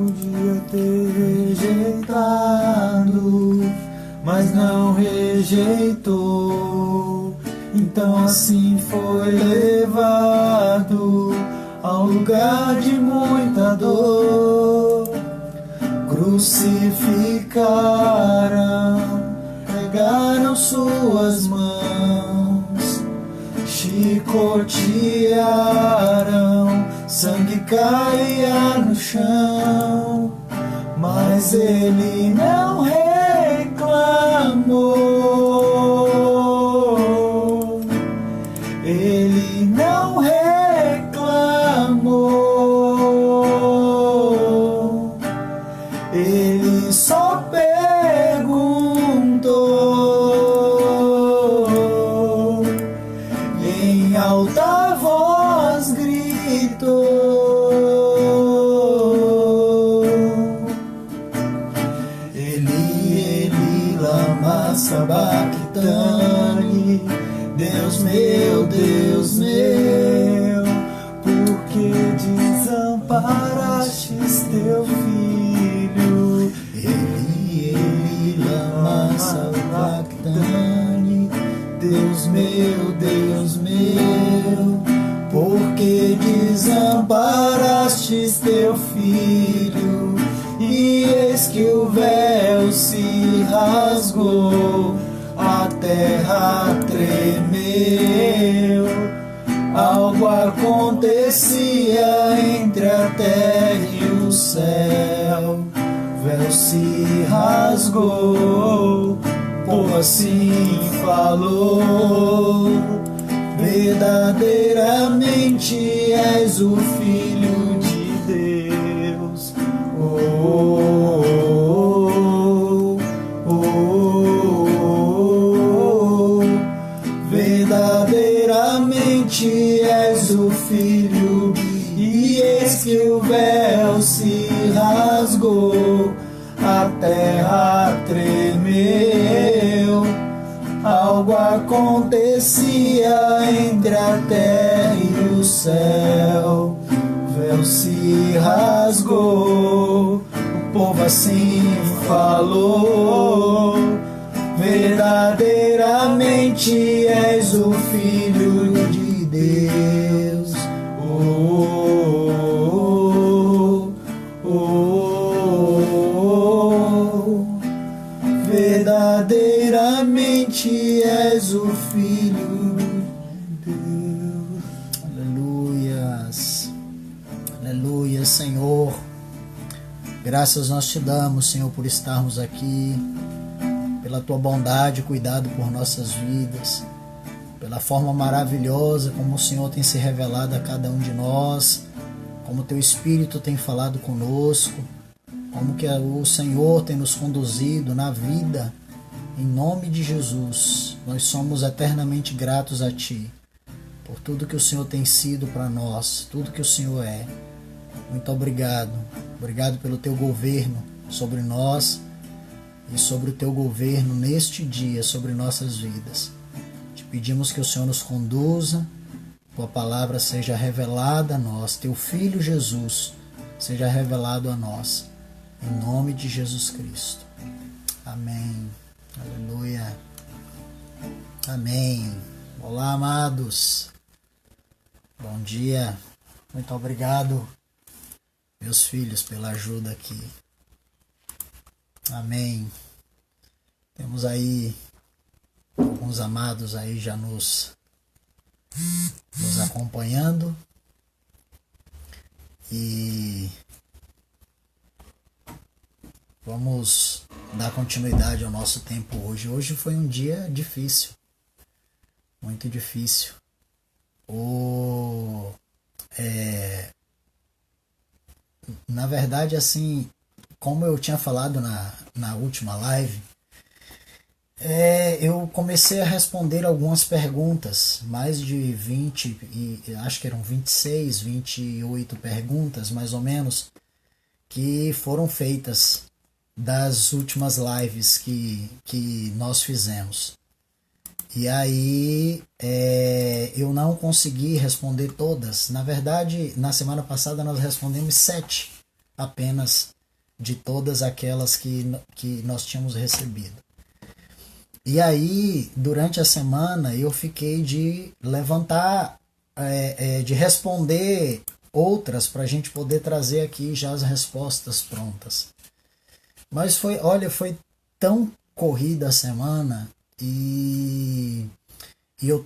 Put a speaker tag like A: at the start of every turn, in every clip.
A: Podia ter rejeitado, mas não rejeitou. Então assim foi levado ao lugar de muita dor. Crucificaram, pegaram suas mãos, chicotearam, sangue caía no chão, mas ele não reclamou. Ele não reclamou. Ele só perguntou, em alta voz gritou: Eli, Eli, lama sabachthani. Deus meu, por que desamparastes teu filho? Eli, Eli, lama sabachthani. Deus meu, por que desamparastes teu filho? E eis que o véu se rasgou, a terra tremeu, algo acontecia entre a terra e o céu. O véu se rasgou, povo assim falou: verdadeiramente és o Filho de Deus. Verdadeiramente és o Filho, e eis que o véu se rasgou, a terra tremeu, algo acontecia entre a terra e o céu. O véu se rasgou, o povo assim falou: verdadeiramente és o Filho de Deus. Verdadeiramente és o Filho de Deus.
B: Aleluias, aleluia, Senhor. Graças nós te damos, Senhor, por estarmos aqui, pela tua bondade e cuidado por nossas vidas, pela forma maravilhosa como o Senhor tem se revelado a cada um de nós, como teu Espírito tem falado conosco, como que o Senhor tem nos conduzido na vida. Em nome de Jesus, nós somos eternamente gratos a Ti, por tudo que o Senhor tem sido para nós, tudo que o Senhor é. Muito obrigado. Obrigado pelo Teu governo sobre nós e sobre o Teu governo neste dia, sobre nossas vidas. Te pedimos que o Senhor nos conduza, Tua palavra seja revelada a nós, Teu Filho Jesus seja revelado a nós. Em nome de Jesus Cristo. Amém. Aleluia. Amém. Olá, amados. Bom dia. Muito obrigado, meus filhos, pela ajuda aqui. Amém. Temos aí alguns amados aí já nos acompanhando. E vamos dar continuidade ao nosso tempo hoje. Hoje foi um dia difícil, muito difícil. Na verdade, assim, como eu tinha falado na última live, eu comecei a responder algumas perguntas, mais de 20, e acho que eram 26, 28 perguntas, mais ou menos, que foram feitas das últimas lives que nós fizemos. E aí eu não consegui responder todas. Na verdade, na semana passada nós respondemos 7 apenas de todas aquelas que nós tínhamos recebido. E aí, durante a semana, eu fiquei de levantar, de responder outras para a gente poder trazer aqui já as respostas prontas. Mas foi tão corrida a semana e eu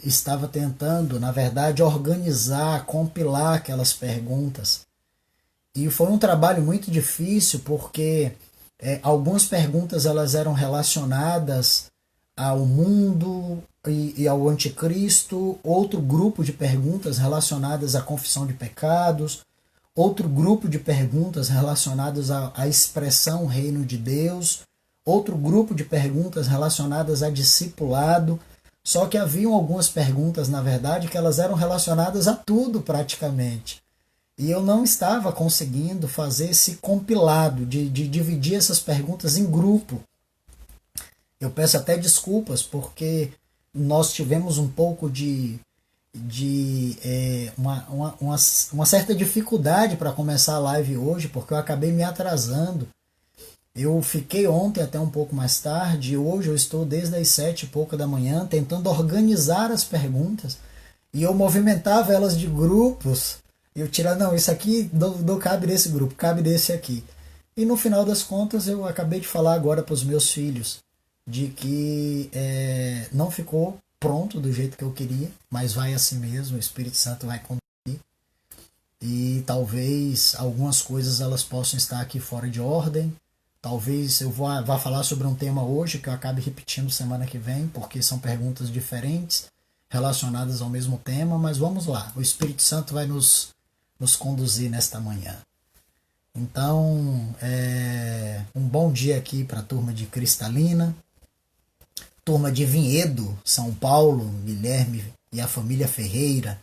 B: estava tentando, na verdade, organizar, compilar aquelas perguntas. E foi um trabalho muito difícil porque algumas perguntas elas eram relacionadas ao mundo e ao anticristo, outro grupo de perguntas relacionadas à confissão de pecados, outro grupo de perguntas relacionadas à expressão reino de Deus, outro grupo de perguntas relacionadas a discipulado. Só que haviam algumas perguntas, na verdade, que elas eram relacionadas a tudo praticamente. E eu não estava conseguindo fazer esse compilado, de dividir essas perguntas em grupo. Eu peço até desculpas, porque nós tivemos um pouco uma certa dificuldade para começar a live hoje, porque eu acabei me atrasando. Eu fiquei ontem até um pouco mais tarde, e hoje eu estou desde as 7h pouca da manhã tentando organizar as perguntas, e eu movimentava elas de grupos. Eu tirava, não, isso aqui não cabe nesse grupo, cabe nesse aqui. E no final das contas eu acabei de falar agora para os meus filhos de que não ficou pronto do jeito que eu queria, mas vai assim mesmo, o Espírito Santo vai conduzir. E talvez algumas coisas elas possam estar aqui fora de ordem. Talvez eu vá falar sobre um tema hoje que eu acabe repetindo semana que vem, porque são perguntas diferentes relacionadas ao mesmo tema, mas vamos lá. O Espírito Santo vai nos conduzir nesta manhã. Então, um bom dia aqui para a turma de Cristalina, turma de Vinhedo, São Paulo, Guilherme e a família Ferreira,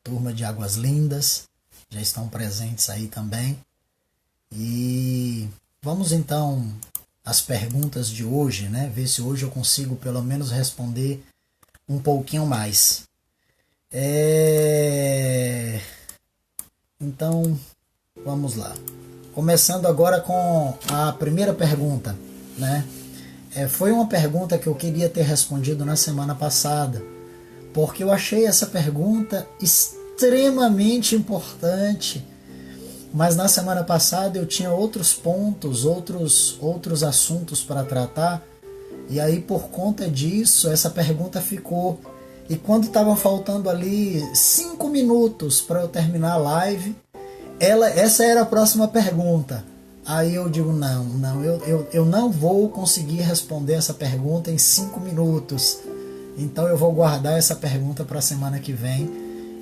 B: turma de Águas Lindas, já estão presentes aí também. E vamos então às perguntas de hoje, né? Ver se hoje eu consigo pelo menos responder um pouquinho mais. Então, vamos lá. Começando agora com a primeira pergunta, né? Foi uma pergunta que eu queria ter respondido na semana passada, porque eu achei essa pergunta extremamente importante, mas na semana passada eu tinha outros pontos, outros assuntos para tratar, e aí por conta disso essa pergunta ficou. E quando estavam faltando ali 5 minutos para eu terminar a live, essa era a próxima pergunta. Aí eu digo, eu não vou conseguir responder essa pergunta em 5 minutos. Então eu vou guardar essa pergunta para a semana que vem.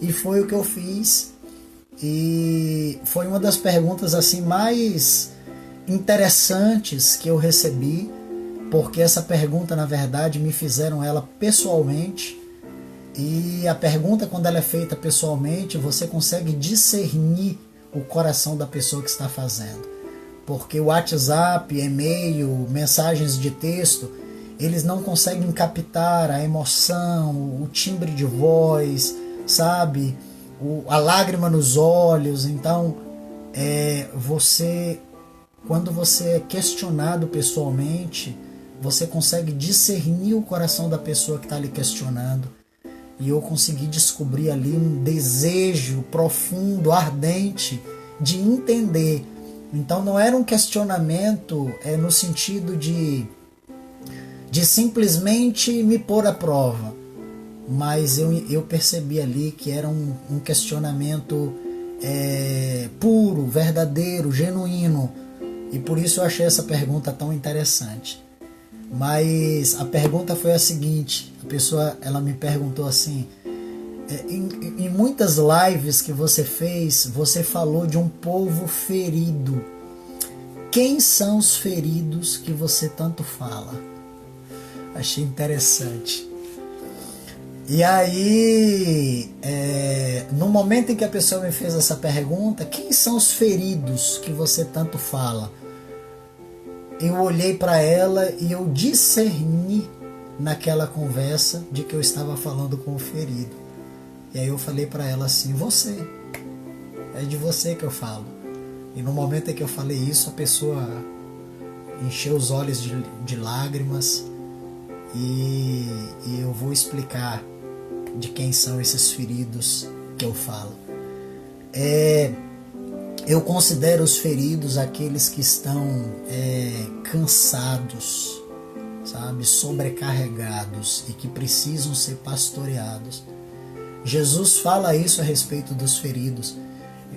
B: E foi o que eu fiz. E foi uma das perguntas assim mais interessantes que eu recebi, porque essa pergunta, na verdade, me fizeram ela pessoalmente. E a pergunta, quando ela é feita pessoalmente, você consegue discernir o coração da pessoa que está fazendo. Porque o WhatsApp, e-mail, mensagens de texto, eles não conseguem captar a emoção, o timbre de voz, sabe? A lágrima nos olhos. Então, quando você é questionado pessoalmente, você consegue discernir o coração da pessoa que está lhe questionando. E eu consegui descobrir ali um desejo profundo, ardente, de entender. Então não era um questionamento no sentido de simplesmente me pôr à prova, mas eu percebi ali que era um questionamento puro, verdadeiro, genuíno, e por isso eu achei essa pergunta tão interessante. Mas a pergunta foi a seguinte: a pessoa ela me perguntou assim, em muitas lives que você fez, você falou de um povo ferido. Quem são os feridos que você tanto fala? Achei interessante. E aí, no momento em que a pessoa me fez essa pergunta, quem são os feridos que você tanto fala? Eu olhei para ela e eu discerni naquela conversa de que eu estava falando com o ferido. E aí eu falei para ela assim: você, é de você que eu falo. E no momento em que eu falei isso, a pessoa encheu os olhos de lágrimas, e eu vou explicar de quem são esses feridos que eu falo. Eu considero os feridos aqueles que estão cansados, sabe, sobrecarregados e que precisam ser pastoreados. Jesus fala isso a respeito dos feridos.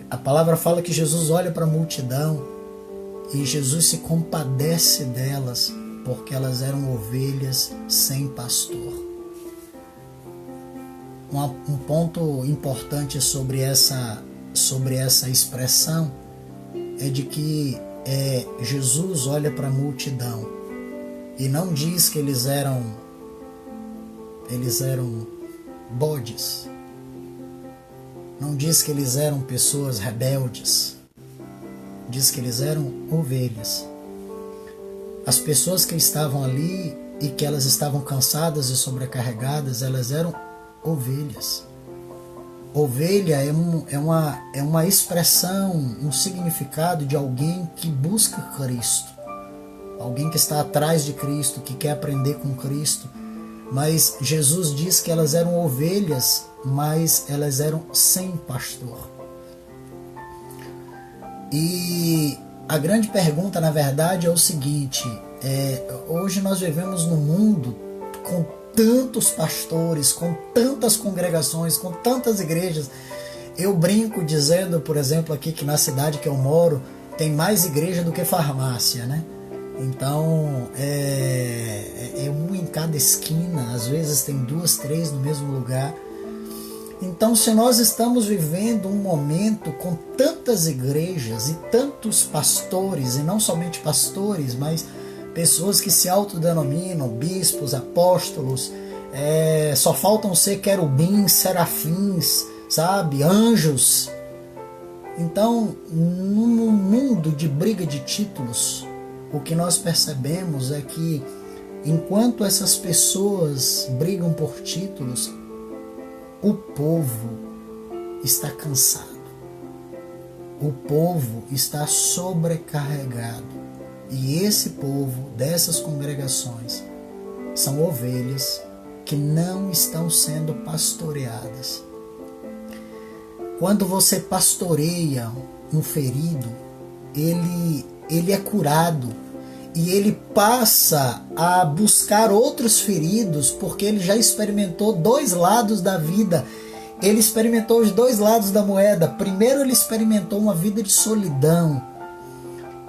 B: A palavra fala que Jesus olha para a multidão e Jesus se compadece delas porque elas eram ovelhas sem pastor. Um ponto importante sobre essa expressão é de que Jesus olha para a multidão e não diz que eles eram bodes, não diz que eles eram pessoas rebeldes, diz que eles eram ovelhas. As pessoas que estavam ali e que elas estavam cansadas e sobrecarregadas, elas eram ovelhas. Ovelha é uma expressão, um significado de alguém que busca Cristo, alguém que está atrás de Cristo, que quer aprender com Cristo. Mas Jesus diz que elas eram ovelhas, mas elas eram sem pastor. E a grande pergunta, na verdade, é o seguinte: hoje nós vivemos num mundo com tantos pastores, com tantas congregações, com tantas igrejas. Eu brinco dizendo, por exemplo, aqui que na cidade que eu moro tem mais igreja do que farmácia, né? Então é uma em cada esquina, às vezes tem 2, 3 no mesmo lugar. Então, se nós estamos vivendo um momento com tantas igrejas e tantos pastores, e não somente pastores, mas pessoas que se autodenominam bispos, apóstolos, só faltam ser querubins, serafins, sabe, anjos. Então, num mundo de briga de títulos, o que nós percebemos é que enquanto essas pessoas brigam por títulos, o povo está cansado, o povo está sobrecarregado. E esse povo dessas congregações são ovelhas que não estão sendo pastoreadas. Quando você pastoreia um ferido, ele é curado e ele passa a buscar outros feridos, porque ele já experimentou 2 lados da vida. Ele experimentou os 2 lados da moeda. Primeiro ele experimentou uma vida de solidão.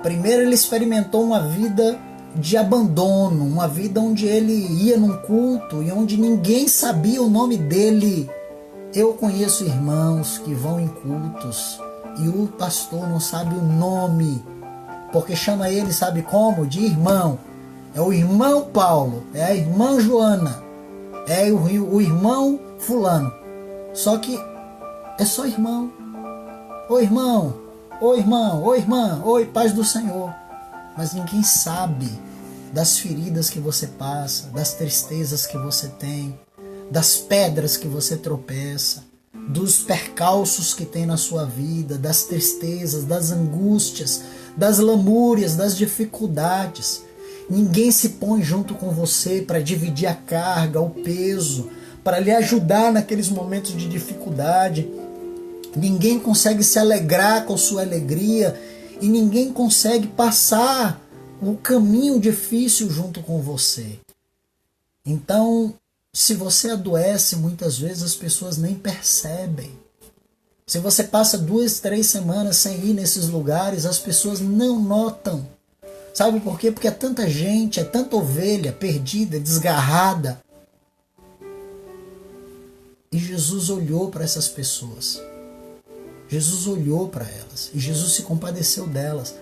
B: Primeiro ele experimentou uma vida de abandono, uma vida onde ele ia num culto e onde ninguém sabia o nome dele. Eu conheço irmãos que vão em cultos e o pastor não sabe o nome, porque chama ele, sabe como? De irmão. É o irmão Paulo, é a irmã Joana, é o irmão fulano. Só que é só irmão. Ô irmão, ô irmão, ô irmã, oi, paz do Senhor. Mas ninguém sabe das feridas que você passa, das tristezas que você tem, das pedras que você tropeça, dos percalços que tem na sua vida, das tristezas, das angústias, das lamúrias, das dificuldades. Ninguém se põe junto com você para dividir a carga, o peso, para lhe ajudar naqueles momentos de dificuldade. Ninguém consegue se alegrar com sua alegria e ninguém consegue passar o caminho difícil junto com você. Então, se você adoece, muitas vezes as pessoas nem percebem. Se você passa 2, 3 semanas sem ir nesses lugares, as pessoas não notam. Sabe por quê? Porque é tanta gente, é tanta ovelha perdida, desgarrada. E Jesus olhou para essas pessoas. Jesus olhou para elas e Jesus se compadeceu delas.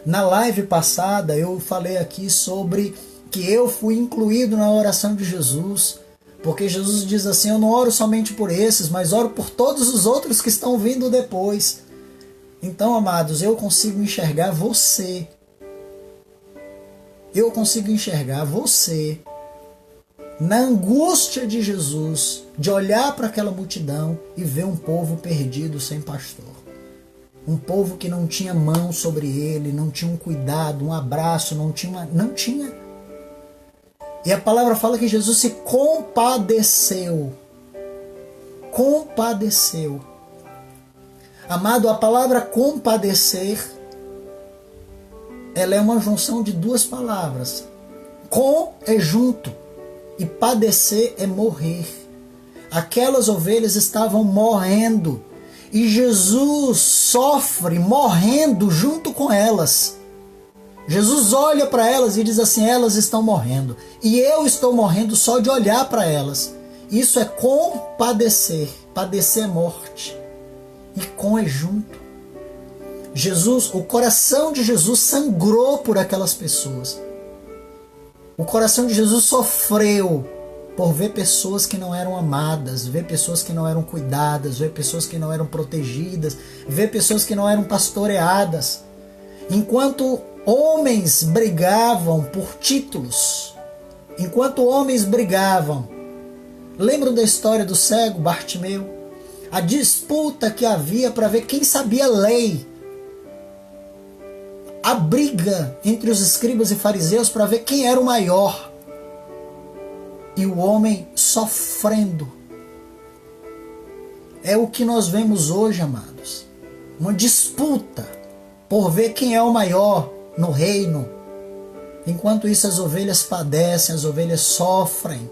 B: Na live passada eu falei aqui sobre que eu fui incluído na oração de Jesus, porque Jesus diz assim: eu não oro somente por esses, mas oro por todos os outros que estão vindo depois. Então, amados, eu consigo enxergar você. Eu consigo enxergar você na angústia de Jesus, de olhar para aquela multidão e ver um povo perdido sem pastor. Um povo que não tinha mão sobre ele, não tinha um cuidado, um abraço, não tinha. E a palavra fala que Jesus se compadeceu. Compadeceu. Amado, a palavra compadecer, ela é uma junção de duas palavras. Com é junto e padecer é morrer. Aquelas ovelhas estavam morrendo e Jesus sofre morrendo junto com elas. Jesus olha para elas e diz assim: elas estão morrendo e eu estou morrendo só de olhar para elas. Isso é compadecer. Padecer é morte e com é junto. Jesus, o coração de Jesus sangrou por aquelas pessoas. O coração de Jesus sofreu por ver pessoas que não eram amadas, ver pessoas que não eram cuidadas, ver pessoas que não eram protegidas, ver pessoas que não eram pastoreadas. Enquanto homens brigavam por títulos, enquanto homens brigavam, lembram da história do cego Bartimeu? A disputa que havia para ver quem sabia a lei. A briga entre os escribas e fariseus para ver quem era o maior. E o homem sofrendo. É o que nós vemos hoje, amados. Uma disputa por ver quem é o maior no reino. Enquanto isso, as ovelhas padecem, as ovelhas sofrem.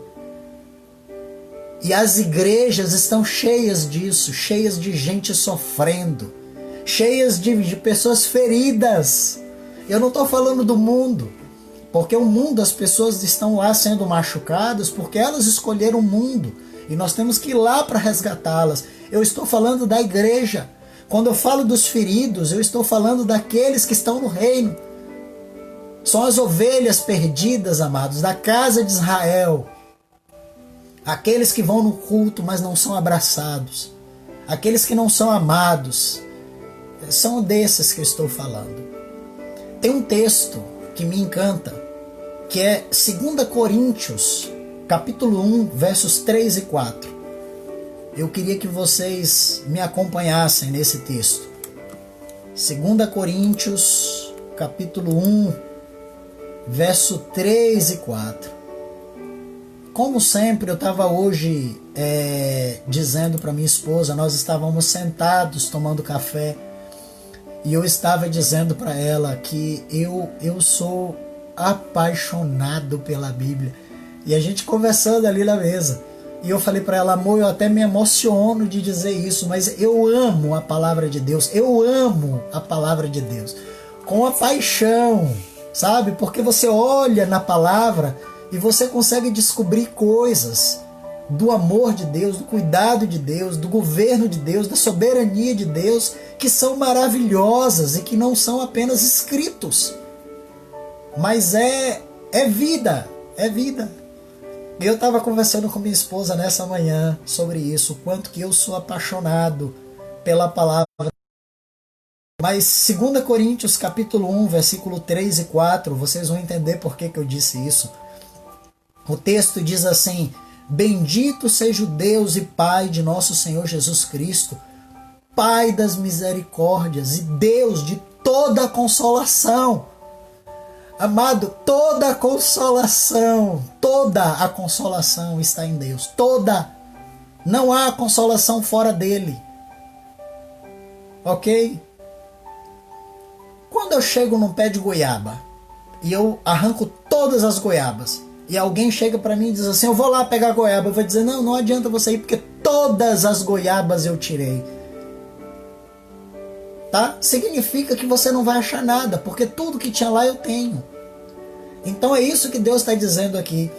B: E as igrejas estão cheias disso, cheias de gente sofrendo, cheias de pessoas feridas. Eu não estou falando do mundo, porque o mundo, as pessoas estão lá sendo machucadas porque elas escolheram o mundo e nós temos que ir lá para resgatá-las. Eu estou falando da igreja. Quando eu falo dos feridos, eu estou falando daqueles que estão no reino. São as ovelhas perdidas, amados, da casa de Israel. Aqueles que vão no culto, mas não são abraçados. Aqueles que não são amados. São desses que eu estou falando. Tem um texto que me encanta, que é 2 Coríntios, capítulo 1, versos 3 e 4. Eu queria que vocês me acompanhassem nesse texto. 2 Coríntios, capítulo 1, verso 3 e 4. Como sempre, eu estava hoje dizendo para minha esposa, nós estávamos sentados tomando café, e eu estava dizendo para ela que eu sou apaixonado pela Bíblia. E a gente conversando ali na mesa. E eu falei para ela: amor, eu até me emociono de dizer isso, mas eu amo a palavra de Deus. Eu amo a palavra de Deus. Com a paixão, sabe? Porque você olha na palavra e você consegue descobrir coisas do amor de Deus, do cuidado de Deus, do governo de Deus, da soberania de Deus, que são maravilhosas e que não são apenas escritos, mas é vida, é vida. E eu estava conversando com minha esposa nessa manhã sobre isso, o quanto que eu sou apaixonado pela palavra. Mas 2 Coríntios capítulo 1, versículo 3 e 4, vocês vão entender por que eu disse isso. O texto diz assim: bendito seja o Deus e Pai de nosso Senhor Jesus Cristo, Pai das misericórdias e Deus de toda a consolação. Amado, toda a consolação está em Deus. Toda. Não há consolação fora dele. Ok? Quando eu chego num pé de goiaba e eu arranco todas as goiabas, e alguém chega para mim e diz assim: eu vou lá pegar a goiaba, eu vou dizer: não adianta você ir, porque todas as goiabas eu tirei. Tá? Significa que você não vai achar nada, porque tudo que tinha lá eu tenho. Então é isso que Deus está dizendo aqui.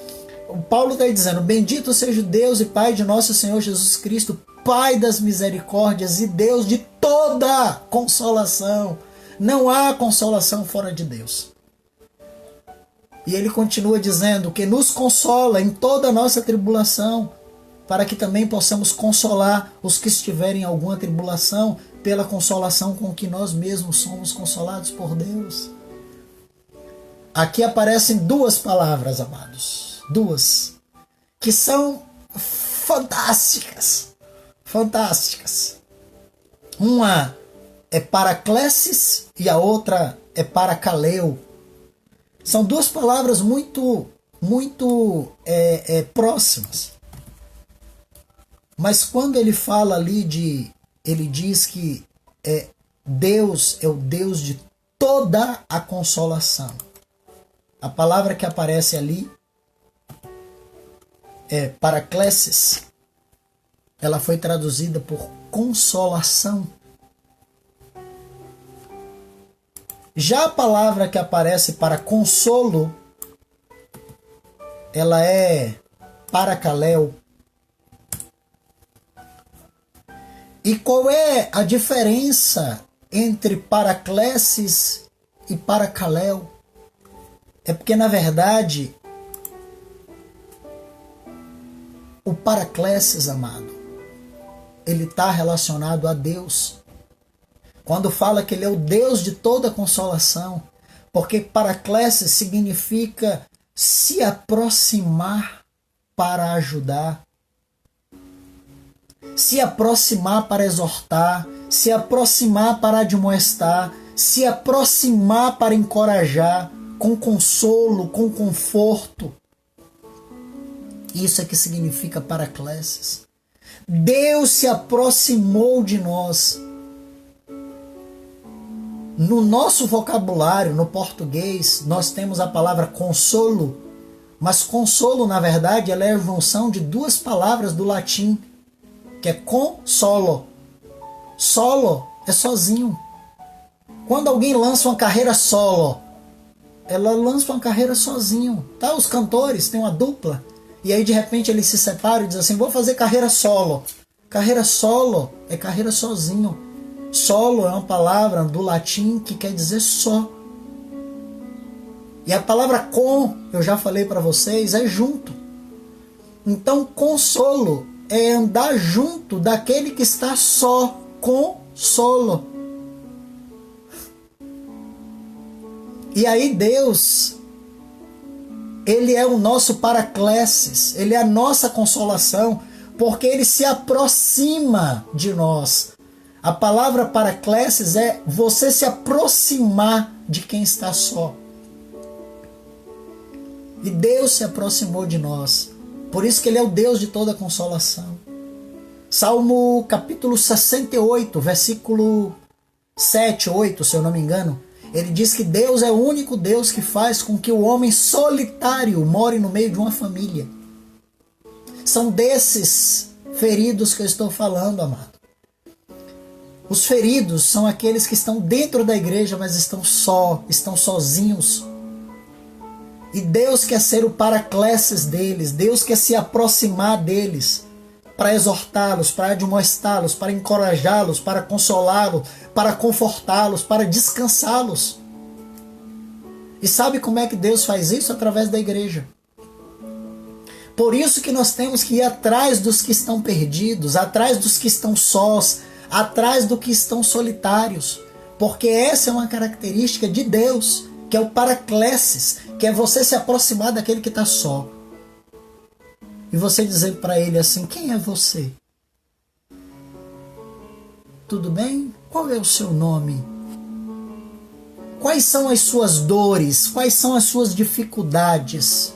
B: O Paulo está dizendo: bendito seja o Deus e Pai de nosso Senhor Jesus Cristo, Pai das misericórdias e Deus de toda consolação. Não há consolação fora de Deus. E ele continua dizendo que nos consola em toda a nossa tribulação, para que também possamos consolar os que estiverem em alguma tribulação, pela consolação com que nós mesmos somos consolados por Deus. Aqui aparecem duas palavras, amados. Duas. Que são fantásticas. Fantásticas. Uma é paraklesis e a outra é parakaleo. São duas palavras muito próximas. Mas quando ele fala ali ele diz que Deus é o Deus de toda a consolação. A palavra que aparece ali é paraklesis. Ela foi traduzida por consolação. Já a palavra que aparece para consolo, ela é parakaleo. E qual é a diferença entre paraklesis e parakaleo? É porque, na verdade, o paraklesis, amado, ele está relacionado a Deus. Quando fala que ele é o Deus de toda consolação, porque paraklesis significa se aproximar para ajudar, se aproximar para exortar, se aproximar para admoestar, se aproximar para encorajar, com consolo, com conforto. Isso é que significa paraklesis. Deus se aproximou de nós. No nosso vocabulário, no português, nós temos a palavra consolo, mas consolo, na verdade, ela é a junção de duas palavras do latim, que é consolo. Solo é sozinho. Quando alguém lança uma carreira solo, ela lança uma carreira sozinho. Tá? Os cantores têm uma dupla, e aí de repente eles se separam e dizem assim, vou fazer carreira solo. Carreira solo é carreira sozinho. Solo é uma palavra do latim que quer dizer só. E a palavra com, eu já falei para vocês, é junto. Então consolo é andar junto daquele que está só. Consolo. E aí Deus, ele é o nosso paraklesis, ele é a nossa consolação, porque ele se aproxima de nós. A palavra paraklesis é você se aproximar de quem está só. E Deus se aproximou de nós. Por isso que ele é o Deus de toda consolação. Salmo capítulo 68, versículo 7, 8, se eu não me engano. Ele diz que Deus é o único Deus que faz com que o homem solitário more no meio de uma família. São desses feridos que eu estou falando, amado. Os feridos são aqueles que estão dentro da igreja, mas estão sozinhos. E Deus quer ser o paraklesis deles, Deus quer se aproximar deles, para exortá-los, para admoestá-los, para encorajá-los, para consolá-los, para confortá-los, para descansá-los. E sabe como é que Deus faz isso? Através da igreja. Por isso que nós temos que ir atrás dos que estão perdidos, atrás dos que estão sós, atrás dos que estão solitários. Porque essa é uma característica de Deus, que é o paraklesis, que é você se aproximar daquele que está só. E você dizer para ele assim, quem é você? Tudo bem? Qual é o seu nome? Quais são as suas dores? Quais são as suas dificuldades?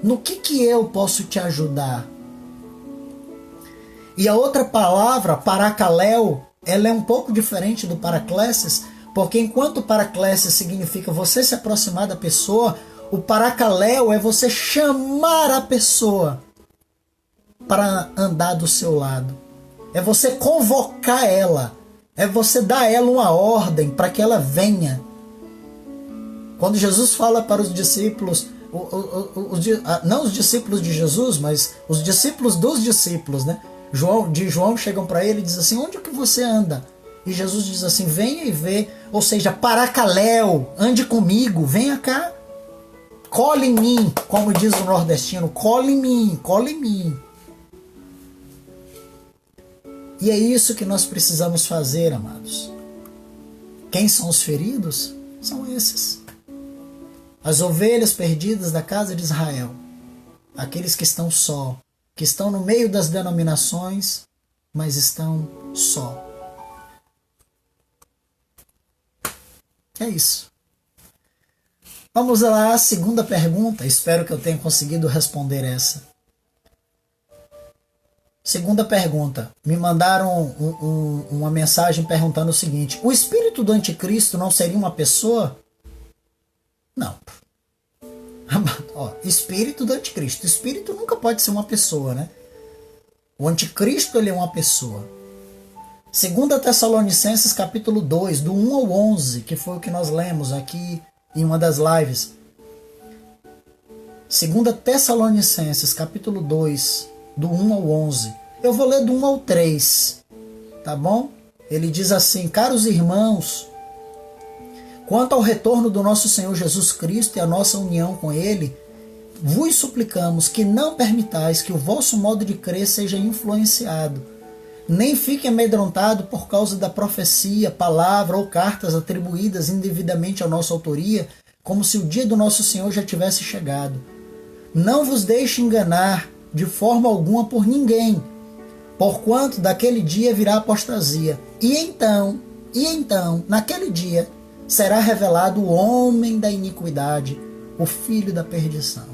B: No que eu posso te ajudar? E a outra palavra, parakaleo, ela é um pouco diferente do paraklesis, porque enquanto o paraklesis significa você se aproximar da pessoa, o parakaleo é você chamar a pessoa para andar do seu lado. É você convocar ela. É você dar a ela uma ordem para que ela venha. Quando Jesus fala para os discípulos, não os discípulos de Jesus, mas os discípulos dos discípulos, né? João chegam para ele e dizem assim, onde é que você anda? E Jesus diz assim, venha e vê, ou seja, parakaleo, ande comigo, venha cá. Cola em mim, como diz o nordestino, cola em mim, cola em mim. E é isso que nós precisamos fazer, amados. Quem são os feridos? São esses. As ovelhas perdidas da casa de Israel. Aqueles que estão só, que estão no meio das denominações, mas estão só. É isso. Vamos lá, a segunda pergunta. Espero que eu tenha conseguido responder essa. Segunda pergunta. Me mandaram uma mensagem perguntando o seguinte: o espírito do anticristo não seria uma pessoa? Não. Ó, espírito do anticristo. Espírito nunca pode ser uma pessoa, né? O anticristo, ele é uma pessoa. 2 Tessalonicenses capítulo 2, do 1 ao 11, que foi o que nós lemos aqui em uma das lives. 2 Tessalonicenses capítulo 2, do 1 ao 11. Eu vou ler do 1 ao 3, tá bom? Ele diz assim: caros irmãos, quanto ao retorno do nosso Senhor Jesus Cristo e a nossa união com Ele, vos suplicamos que não permitais que o vosso modo de crer seja influenciado, nem fique amedrontado por causa da profecia, palavra ou cartas atribuídas indevidamente à nossa autoria, como se o dia do nosso Senhor já tivesse chegado. Não vos deixe enganar de forma alguma por ninguém, porquanto daquele dia virá apostasia. E então, naquele dia, será revelado o homem da iniquidade, o filho da perdição.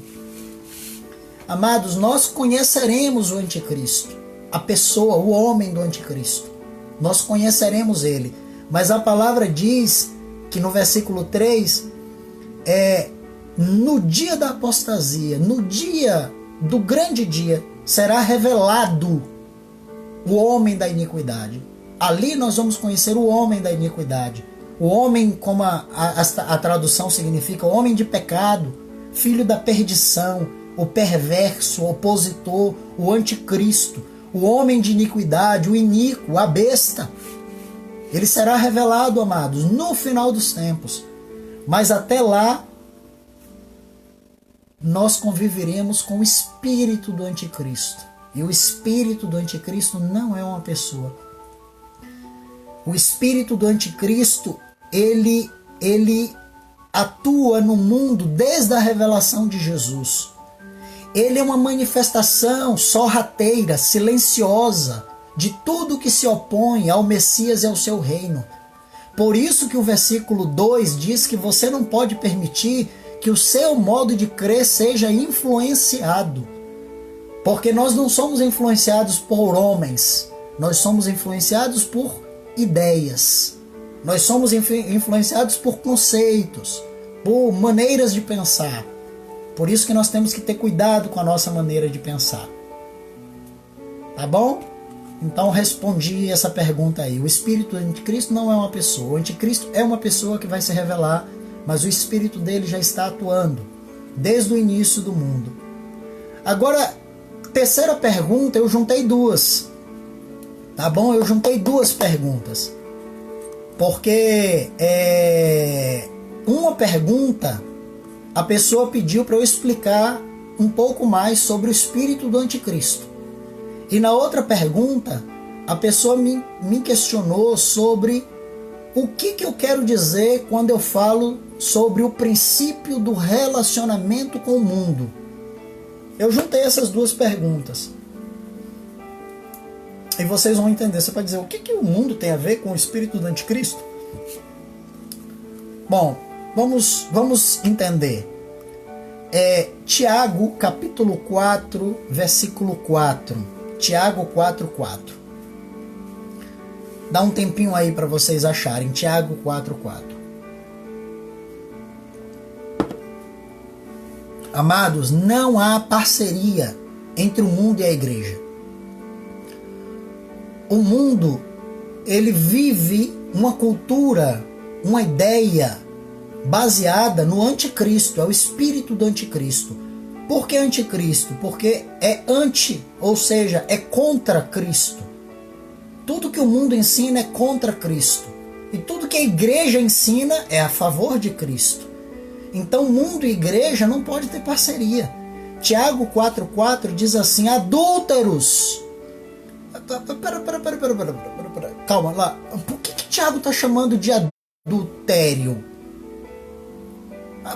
B: Amados, nós conheceremos o anticristo, a pessoa, o homem do anticristo. Nós conheceremos ele. Mas a palavra diz que no versículo 3, no dia da apostasia, no dia do grande dia, será revelado o homem da iniquidade. Ali nós vamos conhecer o homem da iniquidade. O homem, como a tradução significa, o homem de pecado, filho da perdição, o perverso, o opositor, o anticristo, o homem de iniquidade, o iníquo, a besta. Ele será revelado, amados, no final dos tempos. Mas até lá, nós conviveremos com o espírito do anticristo. E o espírito do anticristo não é uma pessoa. O espírito do anticristo, ele atua no mundo desde a revelação de Jesus. Ele é uma manifestação sorrateira, silenciosa, de tudo que se opõe ao Messias e ao seu reino. Por isso que o versículo 2 diz que você não pode permitir que o seu modo de crer seja influenciado. Porque nós não somos influenciados por homens, nós somos influenciados por ideias. Nós somos influenciados por conceitos, por maneiras de pensar. Por isso que nós temos que ter cuidado com a nossa maneira de pensar. Tá bom? Então respondi essa pergunta aí. O espírito do anticristo não é uma pessoa. O anticristo é uma pessoa que vai se revelar, mas o espírito dele já está atuando desde o início do mundo. Agora, terceira pergunta, eu juntei duas. Tá bom? Eu juntei duas perguntas. Porque uma pergunta, a pessoa pediu para eu explicar um pouco mais sobre o espírito do anticristo. E na outra pergunta, a pessoa me questionou sobre o que eu quero dizer quando eu falo sobre o princípio do relacionamento com o mundo. Eu juntei essas duas perguntas. E vocês vão entender. Você pode dizer, o que o mundo tem a ver com o espírito do anticristo? Bom, vamos entender. Tiago, capítulo 4, versículo 4. Tiago 4, 4. Dá um tempinho aí para vocês acharem. Tiago 4, 4. Amados, não há parceria entre o mundo e a igreja. O mundo, ele vive uma cultura, uma ideia baseada no anticristo, é o espírito do anticristo. Por que anticristo? Porque é anti, ou seja, é contra Cristo. Tudo que o mundo ensina é contra Cristo. E tudo que a igreja ensina é a favor de Cristo. Então mundo e igreja não pode ter parceria. Tiago 4,4 diz assim, adúlteros. Pera. Calma lá. Por que Tiago está chamando de adultério?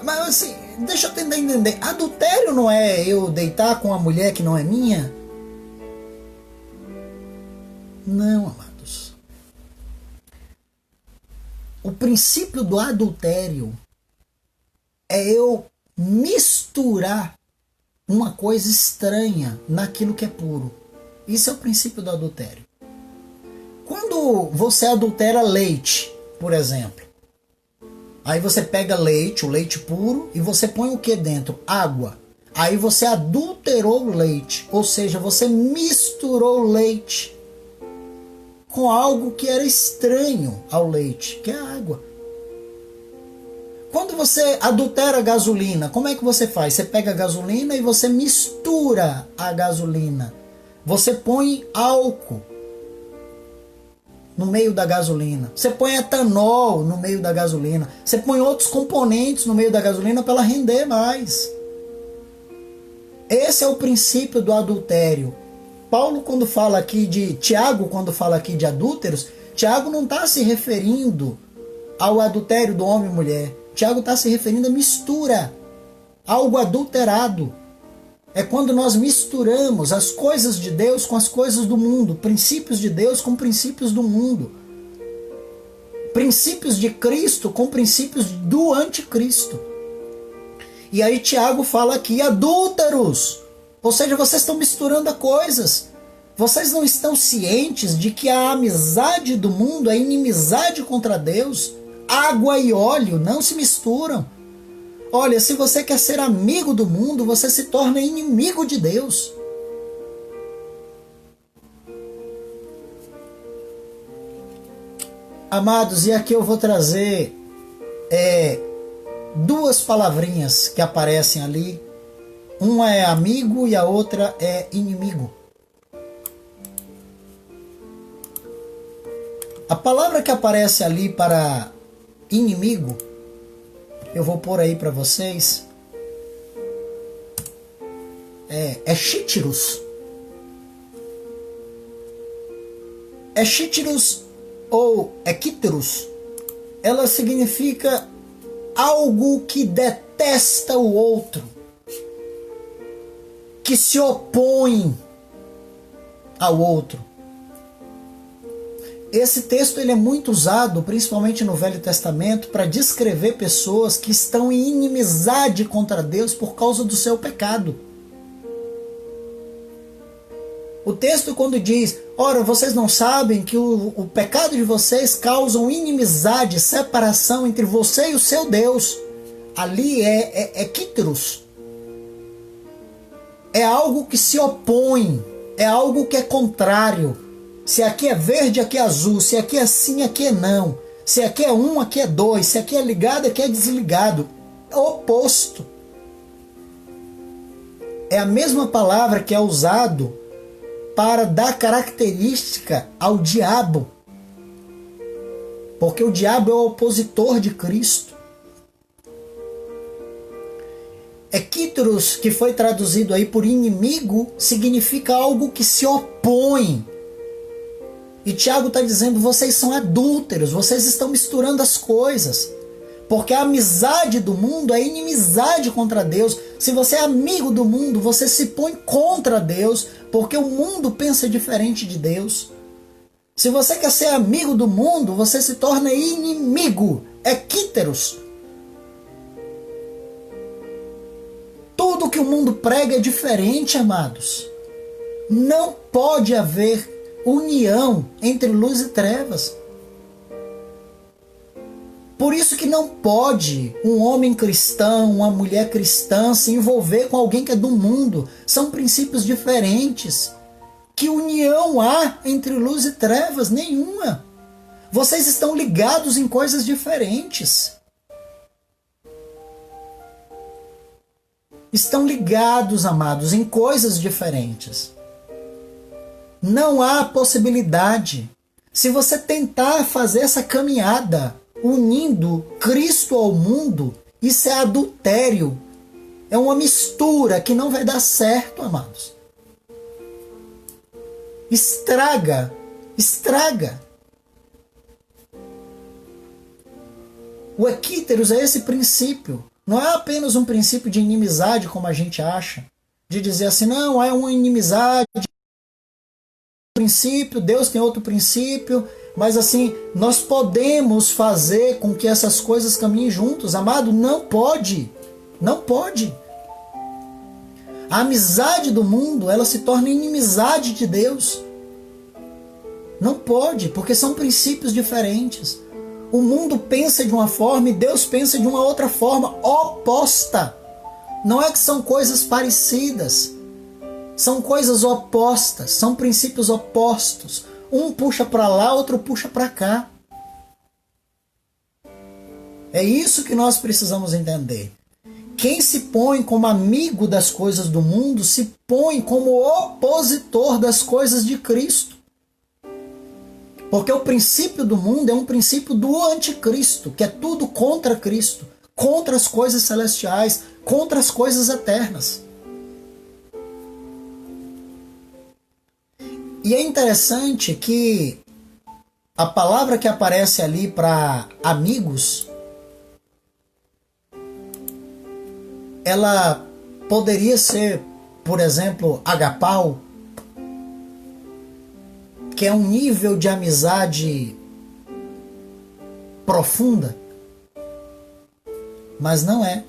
B: Mas assim, deixa eu tentar entender. Adultério não é eu deitar com uma mulher que não é minha? Não, amados. O princípio do adultério é eu misturar uma coisa estranha naquilo que é puro. Isso é o princípio do adultério. Quando você adultera leite, por exemplo, aí você pega leite, o leite puro, e você põe o que dentro? Água. Aí você adulterou o leite, ou seja, você misturou o leite com algo que era estranho ao leite, que é a água. Quando você adultera a gasolina, como é que você faz? Você pega a gasolina e você mistura a gasolina. Você põe álcool no meio da gasolina. Você põe etanol no meio da gasolina. Você põe outros componentes no meio da gasolina para ela render mais. Esse é o princípio do adultério. Paulo, quando fala aqui de... Tiago, quando fala aqui de adúlteros, Tiago não está se referindo ao adultério do homem e mulher. Tiago está se referindo à mistura. Algo adulterado. É quando nós misturamos as coisas de Deus com as coisas do mundo. Princípios de Deus com princípios do mundo. Princípios de Cristo com princípios do anticristo. E aí Tiago fala aqui, adúlteros. Ou seja, vocês estão misturando coisas. Vocês não estão cientes de que a amizade do mundo é inimizade contra Deus. Água e óleo não se misturam. Olha, se você quer ser amigo do mundo, você se torna inimigo de Deus. Amados, e aqui eu vou trazer duas palavrinhas que aparecem ali. Uma é amigo e a outra é inimigo. A palavra que aparece ali para inimigo, eu vou pôr aí para vocês, é chítiros. É chítiros ou equíteros. Ela significa algo que detesta o outro, que se opõe ao outro. Esse texto ele é muito usado, principalmente no Velho Testamento, para descrever pessoas que estão em inimizade contra Deus por causa do seu pecado. O texto quando diz, ora, vocês não sabem que o pecado de vocês causam inimizade, separação entre você e o seu Deus. Ali é quíteros. É algo que se opõe, é algo que é contrário. Se aqui é verde, aqui é azul. Se aqui é sim, aqui é não. Se aqui é um, aqui é dois. Se aqui é ligado, aqui é desligado. É o oposto. É a mesma palavra que é usado para dar característica ao diabo. Porque o diabo é o opositor de Cristo. Equíteros, que foi traduzido aí por inimigo, significa algo que se opõe. E Tiago está dizendo, vocês são adúlteros, vocês estão misturando as coisas. Porque a amizade do mundo é inimizade contra Deus. Se você é amigo do mundo, você se põe contra Deus, porque o mundo pensa diferente de Deus. Se você quer ser amigo do mundo, você se torna inimigo, equíteros. Tudo que o mundo prega é diferente, amados. Não pode haver união entre luz e trevas. Por isso que não pode um homem cristão, uma mulher cristã se envolver com alguém que é do mundo. São princípios diferentes. Que união há entre luz e trevas? Nenhuma. Vocês estão ligados em coisas diferentes. Estão ligados, amados, em coisas diferentes. Não há possibilidade. Se você tentar fazer essa caminhada unindo Cristo ao mundo, isso é adultério. É uma mistura que não vai dar certo, amados. Estraga. O equíteros é esse princípio. Não é apenas um princípio de inimizade, como a gente acha. De dizer assim, não, é uma inimizade. Princípio, Deus tem outro princípio, Mas assim, nós podemos fazer com que essas coisas caminhem juntos. Amado, não pode. Não pode. A amizade do mundo, ela se torna inimizade de Deus. Não pode, porque são princípios diferentes. O mundo pensa de uma forma e Deus pensa de uma outra forma, oposta. Não é que são coisas parecidas. São coisas opostas, são princípios opostos. Um puxa para lá, outro puxa para cá. É isso que nós precisamos entender. Quem se põe como amigo das coisas do mundo se põe como opositor das coisas de Cristo. Porque o princípio do mundo é um princípio do anticristo, que é tudo contra Cristo, contra as coisas celestiais, contra as coisas eternas. E é interessante que a palavra que aparece ali para amigos, ela poderia ser, por exemplo, agapau, que é um nível de amizade profunda, mas não é.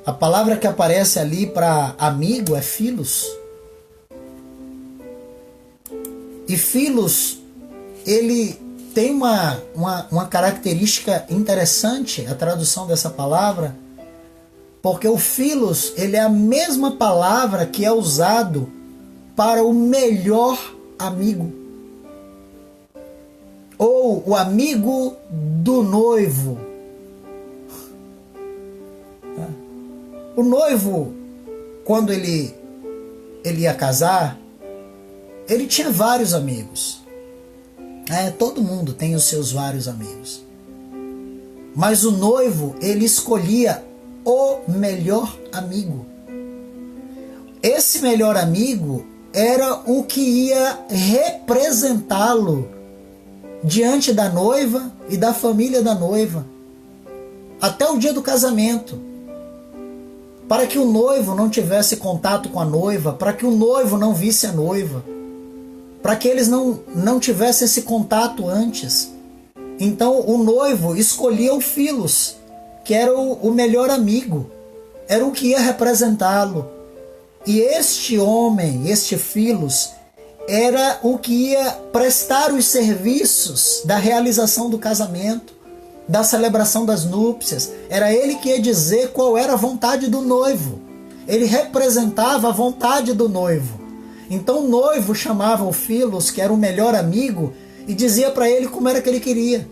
B: A palavra que aparece ali para amigo é philos. E philos, ele tem uma característica interessante, a tradução dessa palavra, porque o philos, ele é a mesma palavra que é usado para o melhor amigo. Ou o amigo do noivo. O noivo, quando ele ia casar, ele tinha vários amigos. Todo mundo tem os seus vários amigos. Mas o noivo, ele escolhia o melhor amigo. Esse melhor amigo era o que ia representá-lo diante da noiva e da família da noiva, até o dia do casamento. Para que o noivo não tivesse contato com a noiva, para que o noivo não visse a noiva, para que eles não tivessem esse contato antes. Então o noivo escolhia o philos, que era o melhor amigo, era o que ia representá-lo. E este homem, este philos, era o que ia prestar os serviços da realização do casamento, da celebração das núpcias. Era ele que ia dizer qual era a vontade do noivo. Ele representava a vontade do noivo. Então o noivo chamava o philos, que era o melhor amigo, e dizia para ele como era que ele queria.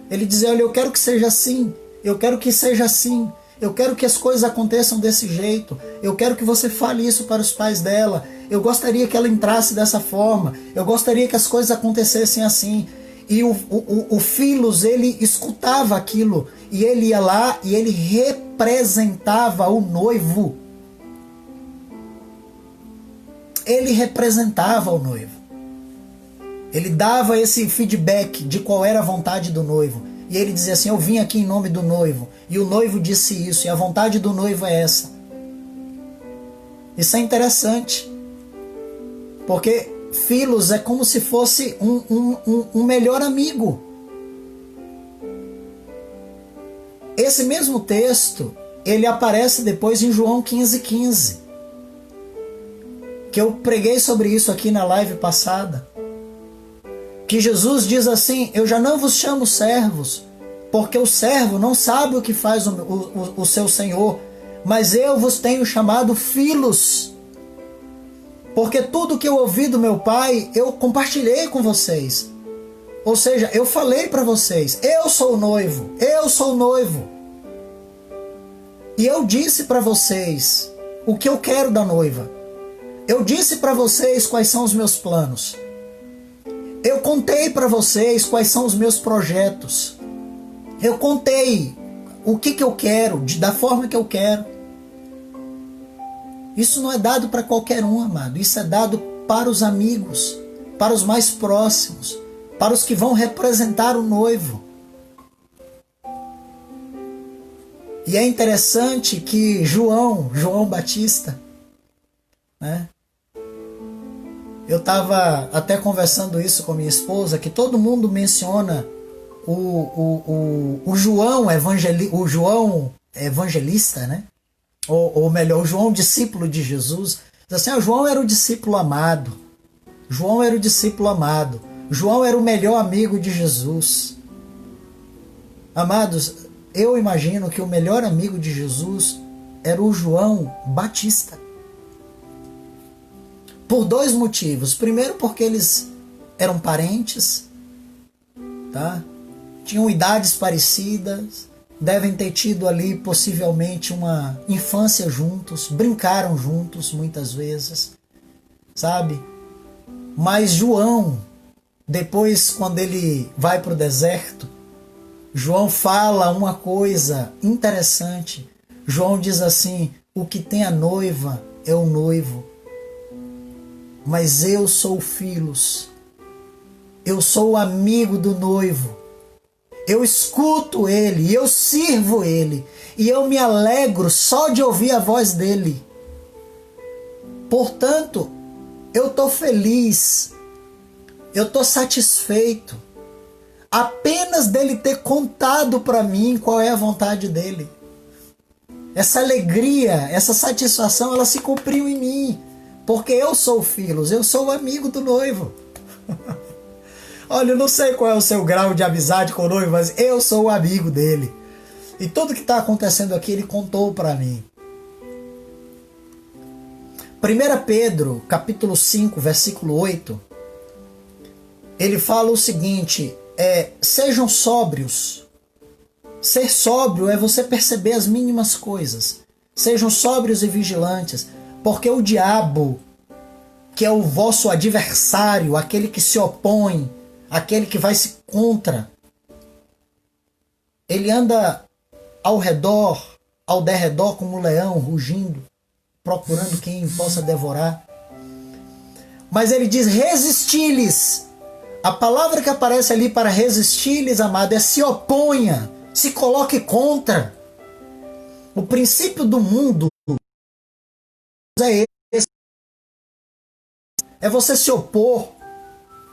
B: Ele dizia: olha, eu quero que seja assim, eu quero que seja assim, eu quero que as coisas aconteçam desse jeito, eu quero que você fale isso para os pais dela, eu gostaria que ela entrasse dessa forma, eu gostaria que as coisas acontecessem assim. E o philos, ele escutava aquilo, e ele ia lá e ele representava o noivo. Ele representava o noivo. Ele dava esse feedback de qual era a vontade do noivo. E ele dizia assim: eu vim aqui em nome do noivo. E o noivo disse isso. E a vontade do noivo é essa. Isso é interessante. Porque philos é como se fosse um melhor amigo. Esse mesmo texto, ele aparece depois em João 15,15. Que eu preguei sobre isso aqui na live passada. Que Jesus diz assim: eu já não vos chamo servos, porque o servo não sabe o que faz o seu senhor, mas eu vos tenho chamado philos, porque tudo que eu ouvi do meu Pai, eu compartilhei com vocês. Ou seja, eu falei para vocês: eu sou o noivo, eu sou o noivo. E eu disse para vocês o que eu quero da noiva. Eu disse para vocês quais são os meus planos. Eu contei para vocês quais são os meus projetos. Eu contei o que eu quero, da forma que eu quero. Isso não é dado para qualquer um, amado. Isso é dado para os amigos, para os mais próximos, para os que vão representar o noivo. E é interessante que João Batista, né? Eu estava até conversando isso com minha esposa, que todo mundo menciona o João evangelista, né? Ou melhor, o João discípulo de Jesus. Diz assim, João era o discípulo amado. João era o discípulo amado. João era o melhor amigo de Jesus. Amados, eu imagino que o melhor amigo de Jesus era o João Batista. Por dois motivos. Primeiro, porque eles eram parentes, tá? Tinham idades parecidas, devem ter tido ali possivelmente uma infância juntos, brincaram juntos muitas vezes, sabe? Mas João, depois quando ele vai para o deserto, João fala uma coisa interessante. João diz assim, o que tem a noiva é o noivo, mas eu sou o filhos, eu sou o amigo do noivo, eu escuto ele, eu sirvo ele, e eu me alegro só de ouvir a voz dele. Portanto, eu estou feliz, eu estou satisfeito, apenas dele ter contado para mim qual é a vontade dele. Essa alegria, essa satisfação, ela se cumpriu em mim, porque eu sou o filhos, eu sou o amigo do noivo. Olha, eu não sei qual é o seu grau de amizade com o noivo, mas eu sou o amigo dele. E tudo que está acontecendo aqui, ele contou para mim. 1 Pedro, capítulo 5, versículo 8, ele fala o seguinte, sejam sóbrios. Ser sóbrio é você perceber as mínimas coisas. Sejam sóbrios e vigilantes, porque o diabo, que é o vosso adversário, aquele que se opõe, aquele que vai se contra, ele anda ao redor, ao derredor como um leão, rugindo, procurando quem possa devorar. Mas ele diz, resisti-lhes. A palavra que aparece ali para resistir-lhes, amado, é se oponha, se coloque contra. O princípio do mundo é esse. É você se opor.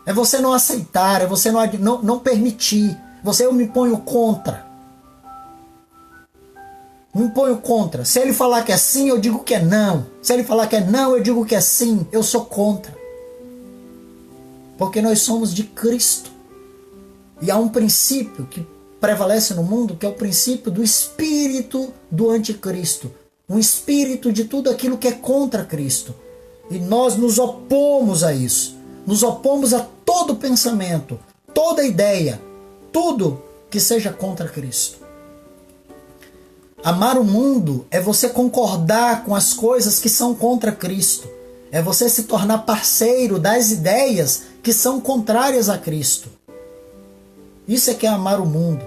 B: É você não aceitar, é você não permitir. Eu me ponho contra. Me ponho contra. Se ele falar que é sim, eu digo que é não. Se ele falar que é não, eu digo que é sim. Eu sou contra. Porque nós somos de Cristo. E há um princípio que prevalece no mundo, que é o princípio do espírito do anticristo. Um espírito de tudo aquilo que é contra Cristo. E nós nos opomos a isso. Nos opomos a todo pensamento, toda ideia, tudo que seja contra Cristo. Amar o mundo é você concordar com as coisas que são contra Cristo. É você se tornar parceiro das ideias que são contrárias a Cristo. Isso é que é amar o mundo.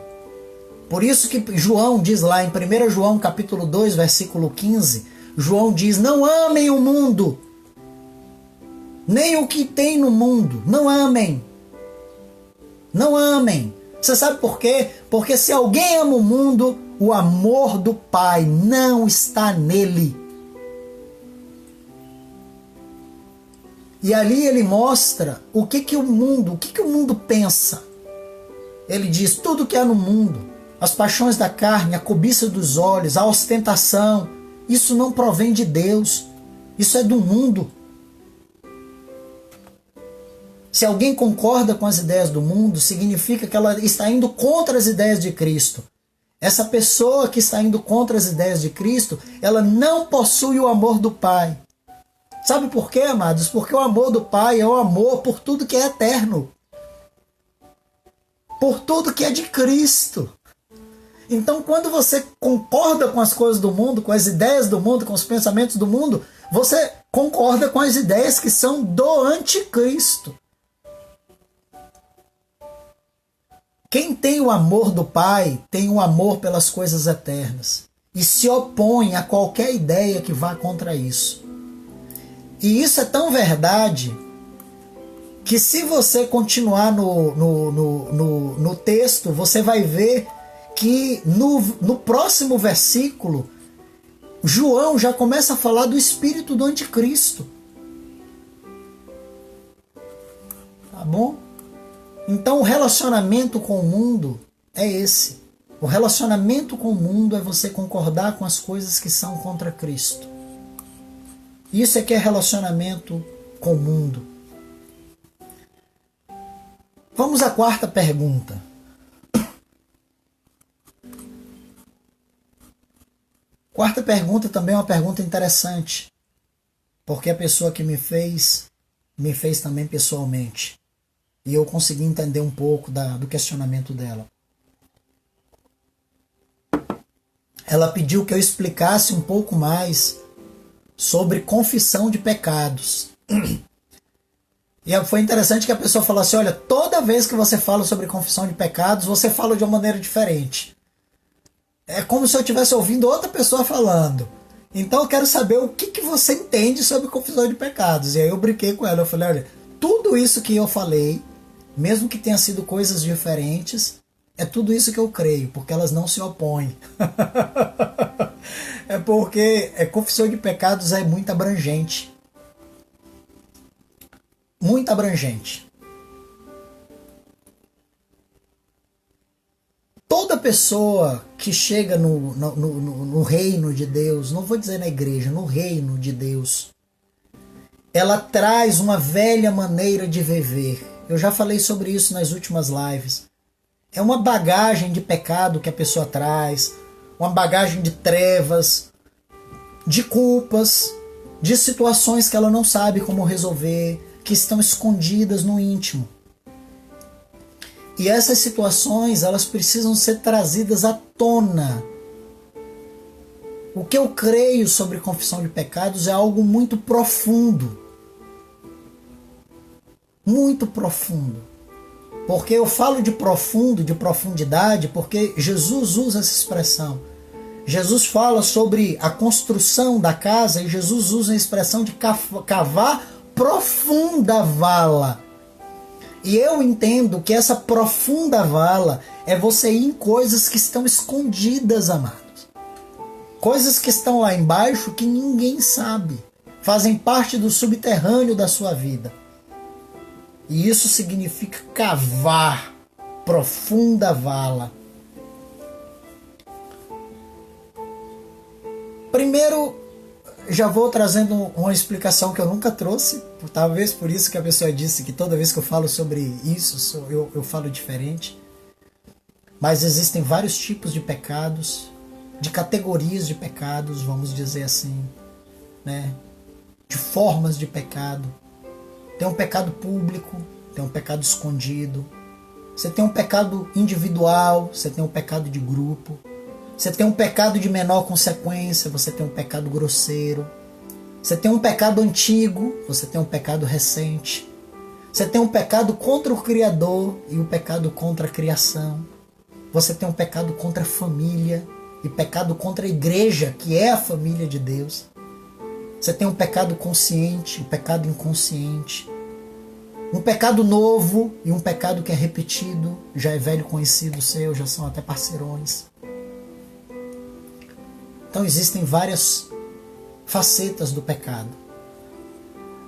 B: Por isso que João diz lá em 1 João capítulo 2, versículo 15, João diz, não amem o mundo, nem o que tem no mundo. Não amem. Não amem. Você sabe por quê? Porque se alguém ama o mundo, o amor do Pai não está nele. E ali ele mostra o que o mundo pensa. Ele diz, tudo que há no mundo, as paixões da carne, a cobiça dos olhos, a ostentação, isso não provém de Deus. Isso é do mundo. Se alguém concorda com as ideias do mundo, significa que ela está indo contra as ideias de Cristo. Essa pessoa que está indo contra as ideias de Cristo, ela não possui o amor do Pai. Sabe por quê, amados? Porque o amor do Pai é o amor por tudo que é eterno. Por tudo que é de Cristo. Então, quando você concorda com as coisas do mundo, com as ideias do mundo, com os pensamentos do mundo, você concorda com as ideias que são do anticristo. Quem tem o amor do Pai tem o amor pelas coisas eternas e se opõe a qualquer ideia que vá contra isso. E isso é tão verdade que se você continuar no texto, você vai ver que no próximo versículo, João já começa a falar do espírito do anticristo. Tá bom? Então o relacionamento com o mundo é esse. O relacionamento com o mundo é você concordar com as coisas que são contra Cristo. Isso é que é relacionamento com o mundo. Vamos à quarta pergunta. Quarta pergunta também é uma pergunta interessante, porque a pessoa que me fez também pessoalmente. E eu consegui entender um pouco do questionamento dela. Ela pediu que eu explicasse um pouco mais sobre confissão de pecados. E foi interessante que a pessoa falou assim, olha, toda vez que você fala sobre confissão de pecados, você fala de uma maneira diferente. É como se eu estivesse ouvindo outra pessoa falando. Então eu quero saber o que você entende sobre confissão de pecados. E aí eu brinquei com ela, eu falei, olha, tudo isso que eu falei, mesmo que tenha sido coisas diferentes, é tudo isso que eu creio, porque elas não se opõem. É porque confissão de pecados é muito abrangente. Muito abrangente. Toda pessoa que chega no reino de Deus, não vou dizer na igreja, no reino de Deus, ela traz uma velha maneira de viver. Eu já falei sobre isso nas últimas lives. É uma bagagem de pecado que a pessoa traz, uma bagagem de trevas, de culpas, de situações que ela não sabe como resolver, que estão escondidas no íntimo. E essas situações, elas precisam ser trazidas à tona. O que eu creio sobre confissão de pecados é algo muito profundo. Muito profundo. Porque eu falo de profundo, de profundidade, porque Jesus usa essa expressão. Jesus fala sobre a construção da casa e Jesus usa a expressão de cavar profunda vala. E eu entendo que essa profunda vala é você ir em coisas que estão escondidas, amados. Coisas que estão lá embaixo que ninguém sabe. Fazem parte do subterrâneo da sua vida. E isso significa cavar profunda vala. Primeiro, já vou trazendo uma explicação que eu nunca trouxe. Talvez por isso que a pessoa disse que toda vez que eu falo sobre isso, eu falo diferente. Mas existem vários tipos de pecados, de categorias de pecados, vamos dizer assim, né? De formas de pecado. Tem um pecado público, tem um pecado escondido. Você tem um pecado individual, você tem um pecado de grupo. Você tem um pecado de menor consequência, você tem um pecado grosseiro. Você tem um pecado antigo, você tem um pecado recente. Você tem um pecado contra o Criador e um pecado contra a criação. Você tem um pecado contra a família e pecado contra a igreja, que é a família de Deus. Você tem um pecado consciente, um pecado inconsciente. Um pecado novo e um pecado que é repetido, já é velho conhecido seu, já são até parceirões. Então existem várias facetas do pecado.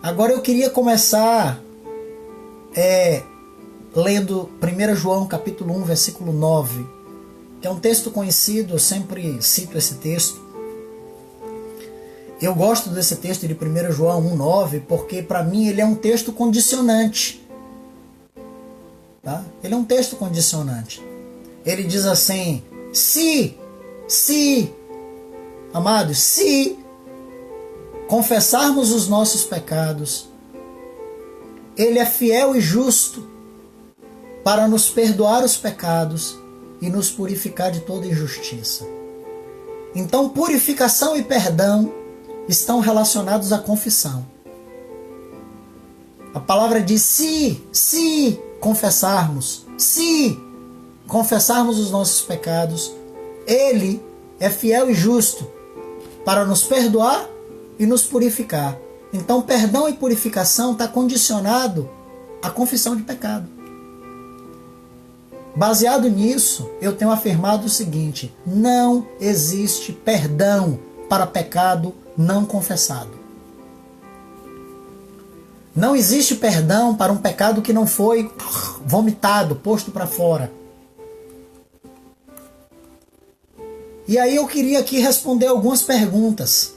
B: Agora eu queria começar lendo 1 João capítulo 1, versículo 9, que é um texto conhecido, eu sempre cito esse texto. Eu gosto desse texto de 1 João 1,9 porque para mim ele é um texto condicionante. Tá? Ele é um texto condicionante. Ele diz assim, amados, se confessarmos os nossos pecados, Ele é fiel e justo para nos perdoar os pecados e nos purificar de toda injustiça. Então, purificação e perdão estão relacionados à confissão. A palavra diz, se confessarmos os nossos pecados, Ele é fiel e justo para nos perdoar e nos purificar. Então, perdão e purificação está condicionado à confissão de pecado. Baseado nisso, eu tenho afirmado o seguinte: não existe perdão para pecado não confessado. Não existe perdão para um pecado que não foi vomitado, posto para fora. E aí eu queria aqui responder algumas perguntas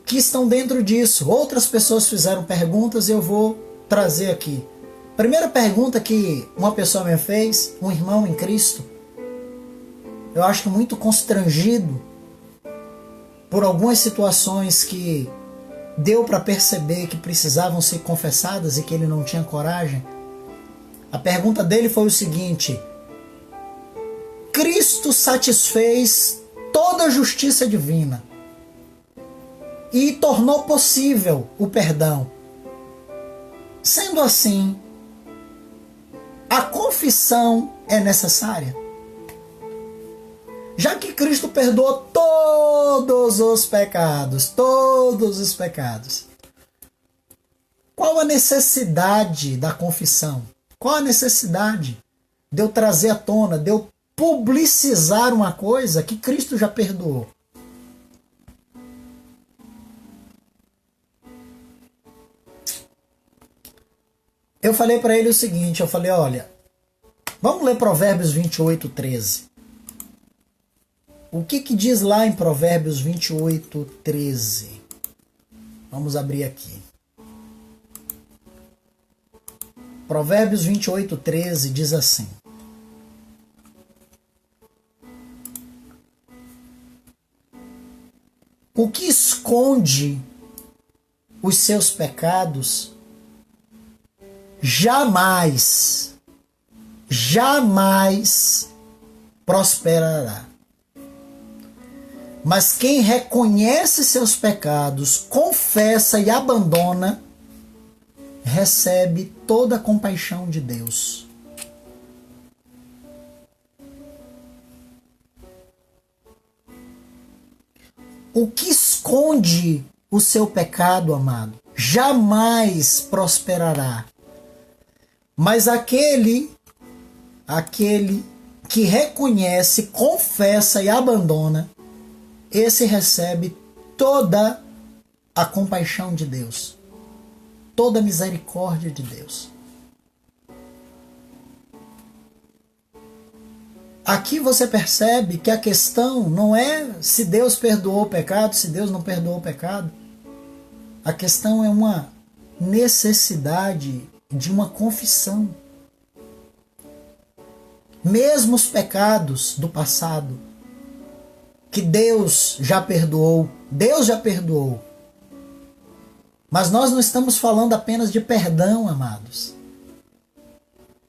B: que estão dentro disso. Outras pessoas fizeram perguntas e eu vou trazer aqui. Primeira pergunta que uma pessoa me fez, um irmão em Cristo, eu acho que muito constrangido por algumas situações que deu para perceber que precisavam ser confessadas e que ele não tinha coragem. A pergunta dele foi o seguinte: Cristo satisfez toda a justiça divina e tornou possível o perdão. Sendo assim, a confissão é necessária? Já que Cristo perdoou todos os pecados, qual a necessidade da confissão? Qual a necessidade de eu trazer à tona, de eu publicizar uma coisa que Cristo já perdoou? Eu falei para ele o seguinte, eu falei, olha, vamos ler Provérbios 28:13. O que diz lá em Provérbios 28:13? Vamos abrir aqui. Provérbios 28:13 diz assim: o que esconde os seus pecados jamais prosperará. Mas quem reconhece seus pecados, confessa e abandona, recebe toda a compaixão de Deus. O que esconde o seu pecado, amado, jamais prosperará. Mas aquele que reconhece, confessa e abandona, esse recebe toda a compaixão de Deus, toda a misericórdia de Deus. Aqui você percebe que a questão não é se Deus perdoou o pecado, se Deus não perdoou o pecado. A questão é uma necessidade de uma confissão. Mesmo os pecados do passado, que Deus já perdoou. Mas nós não estamos falando apenas de perdão, amados.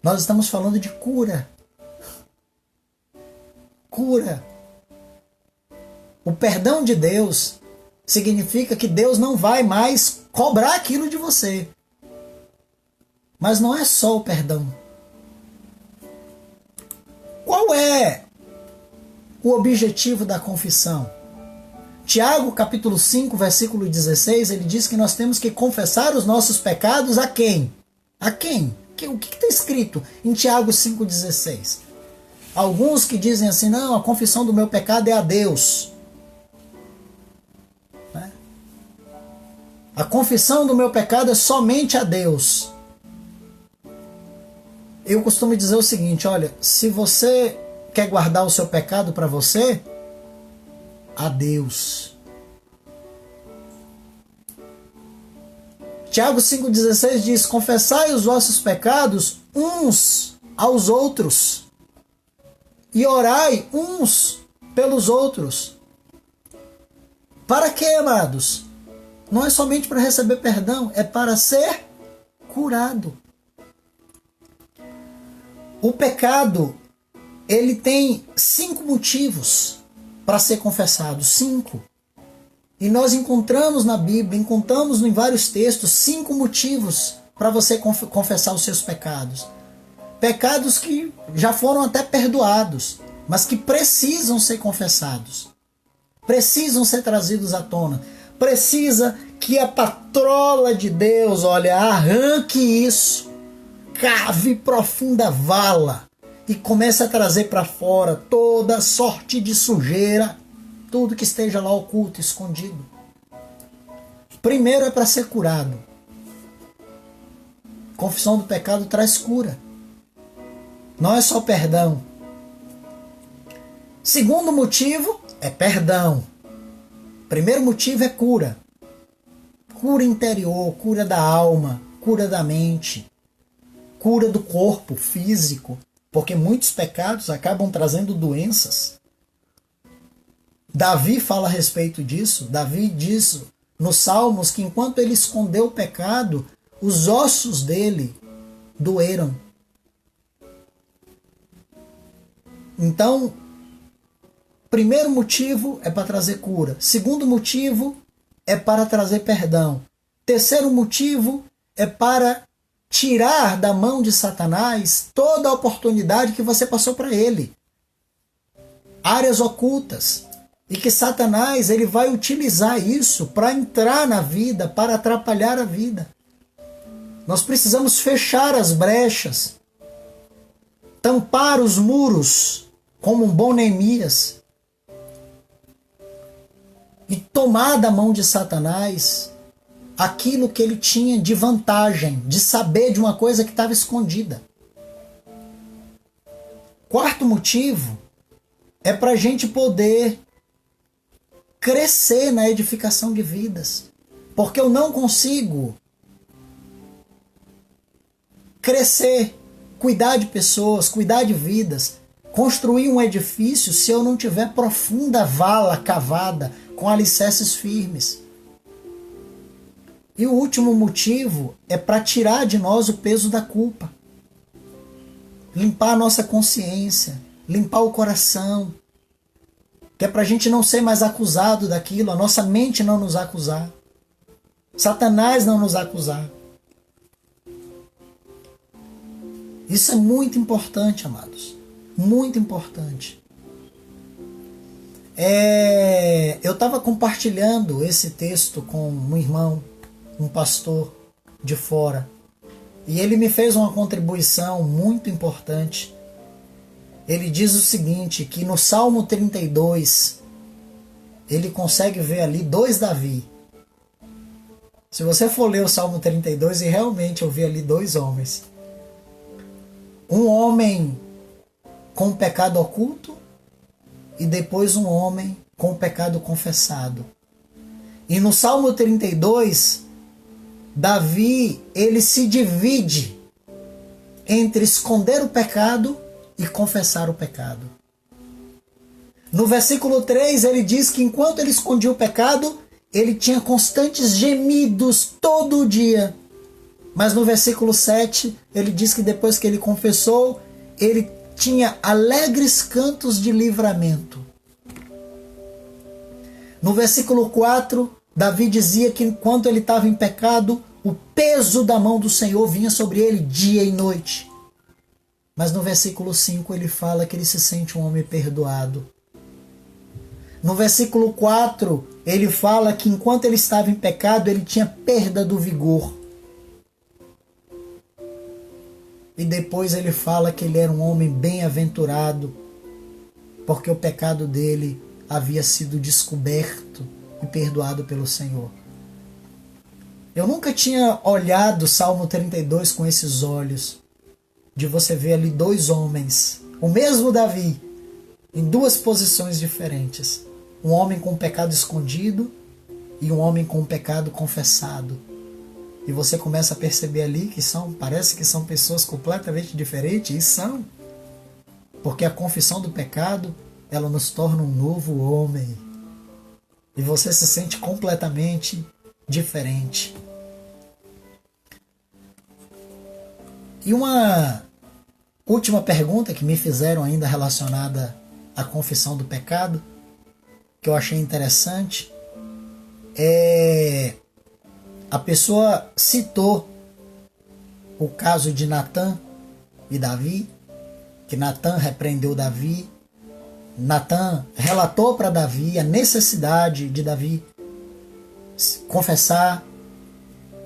B: Nós estamos falando de cura. Cura. O perdão de Deus significa que Deus não vai mais cobrar aquilo de você. Mas não é só o perdão. Qual é o objetivo da confissão? Tiago, capítulo 5, versículo 16, ele diz que nós temos que confessar os nossos pecados a quem? A quem? O que está escrito em Tiago 5,16? Alguns que dizem assim, não, a confissão do meu pecado é a Deus. Né? A confissão do meu pecado é somente a Deus. Eu costumo dizer o seguinte, olha, se você quer guardar o seu pecado para você, a Deus. Tiago 5,16 diz, confessai os vossos pecados uns aos outros e orai uns pelos outros. Para quê, amados? Não é somente para receber perdão, é para ser curado. O pecado, ele tem 5 motivos para ser confessado. 5. E nós encontramos na Bíblia, encontramos em vários textos, 5 motivos para você confessar os seus pecados. Pecados que já foram até perdoados, mas que precisam ser confessados. Precisam ser trazidos à tona. Precisa que a patrola de Deus, olha, arranque isso. Cave profunda vala e comece a trazer para fora toda sorte de sujeira, tudo que esteja lá oculto, escondido. Primeiro é para ser curado. Confissão do pecado traz cura. Não é só perdão. Segundo motivo é perdão. Primeiro motivo é cura. Cura interior, cura da alma, cura da mente, cura do corpo físico, porque muitos pecados acabam trazendo doenças. Davi fala a respeito disso. Davi diz nos Salmos que enquanto ele escondeu o pecado, os ossos dele doeram. Então, primeiro motivo é para trazer cura. Segundo motivo é para trazer perdão. Terceiro motivo é para tirar da mão de Satanás toda a oportunidade que você passou para ele. Áreas ocultas. E que Satanás ele vai utilizar isso para entrar na vida, para atrapalhar a vida. Nós precisamos fechar as brechas, tampar os muros como um bom Neemias e tomar da mão de Satanás aquilo que ele tinha de vantagem, de saber de uma coisa que estava escondida. Quarto motivo é para a gente poder crescer na edificação de vidas. Porque eu não consigo crescer, cuidar de pessoas, cuidar de vidas, construir um edifício se eu não tiver profunda vala cavada com alicerces firmes. E o último motivo é para tirar de nós o peso da culpa. Limpar a nossa consciência, limpar o coração, que é para a gente não ser mais acusado daquilo, a nossa mente não nos acusar, Satanás não nos acusar. Isso é muito importante, amados. Muito importante. Eu estava compartilhando esse texto com um irmão, um pastor de fora, e ele me fez uma contribuição muito importante. Ele diz o seguinte, que no Salmo 32, ele consegue ver ali dois Davi. Se você for ler o Salmo 32, e realmente eu vi ali dois homens. Um homem com pecado oculto e depois um homem com pecado confessado. E no Salmo 32, Davi, ele se divide entre esconder o pecado e confessar o pecado. No versículo 3, ele diz que enquanto ele escondia o pecado, ele tinha constantes gemidos todo o dia. Mas no versículo 7, ele diz que depois que ele confessou, ele tinha alegres cantos de livramento. No versículo 4, Davi dizia que enquanto ele estava em pecado, o peso da mão do Senhor vinha sobre ele dia e noite. Mas no versículo 5 ele fala que ele se sente um homem perdoado. No versículo 4 ele fala que enquanto ele estava em pecado ele tinha perda do vigor. E depois ele fala que ele era um homem bem-aventurado, porque o pecado dele havia sido descoberto e perdoado pelo Senhor. Eu nunca tinha olhado o Salmo 32 com esses olhos, de você ver ali dois homens, o mesmo Davi, em duas posições diferentes. Um homem com pecado escondido e um homem com pecado confessado. E você começa a perceber ali que parece que são pessoas completamente diferentes, e são. Porque a confissão do pecado, ela nos torna um novo homem. E você se sente completamente diferente. E uma última pergunta que me fizeram ainda relacionada à confissão do pecado, que eu achei interessante, a pessoa citou o caso de Natã e Davi, que Natã repreendeu Davi. Natã relatou para Davi a necessidade de Davi confessar,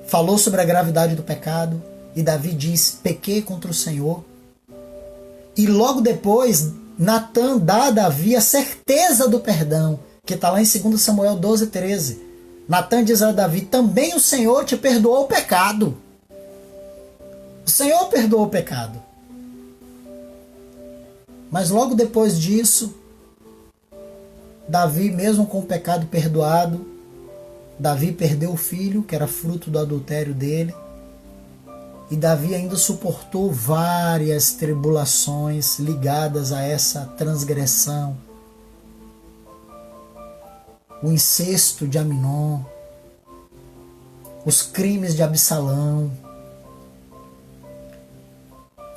B: falou sobre a gravidade do pecado, e Davi diz: pequei contra o Senhor. E logo depois, Natã dá a Davi a certeza do perdão, que está lá em 2 Samuel 12:13. Natan diz a Davi: também o Senhor te perdoou o pecado. O Senhor perdoou o pecado. Mas logo depois disso, Davi, mesmo com o pecado perdoado, Davi perdeu o filho, que era fruto do adultério dele. E Davi ainda suportou várias tribulações ligadas a essa transgressão. O incesto de Aminon, os crimes de Absalão.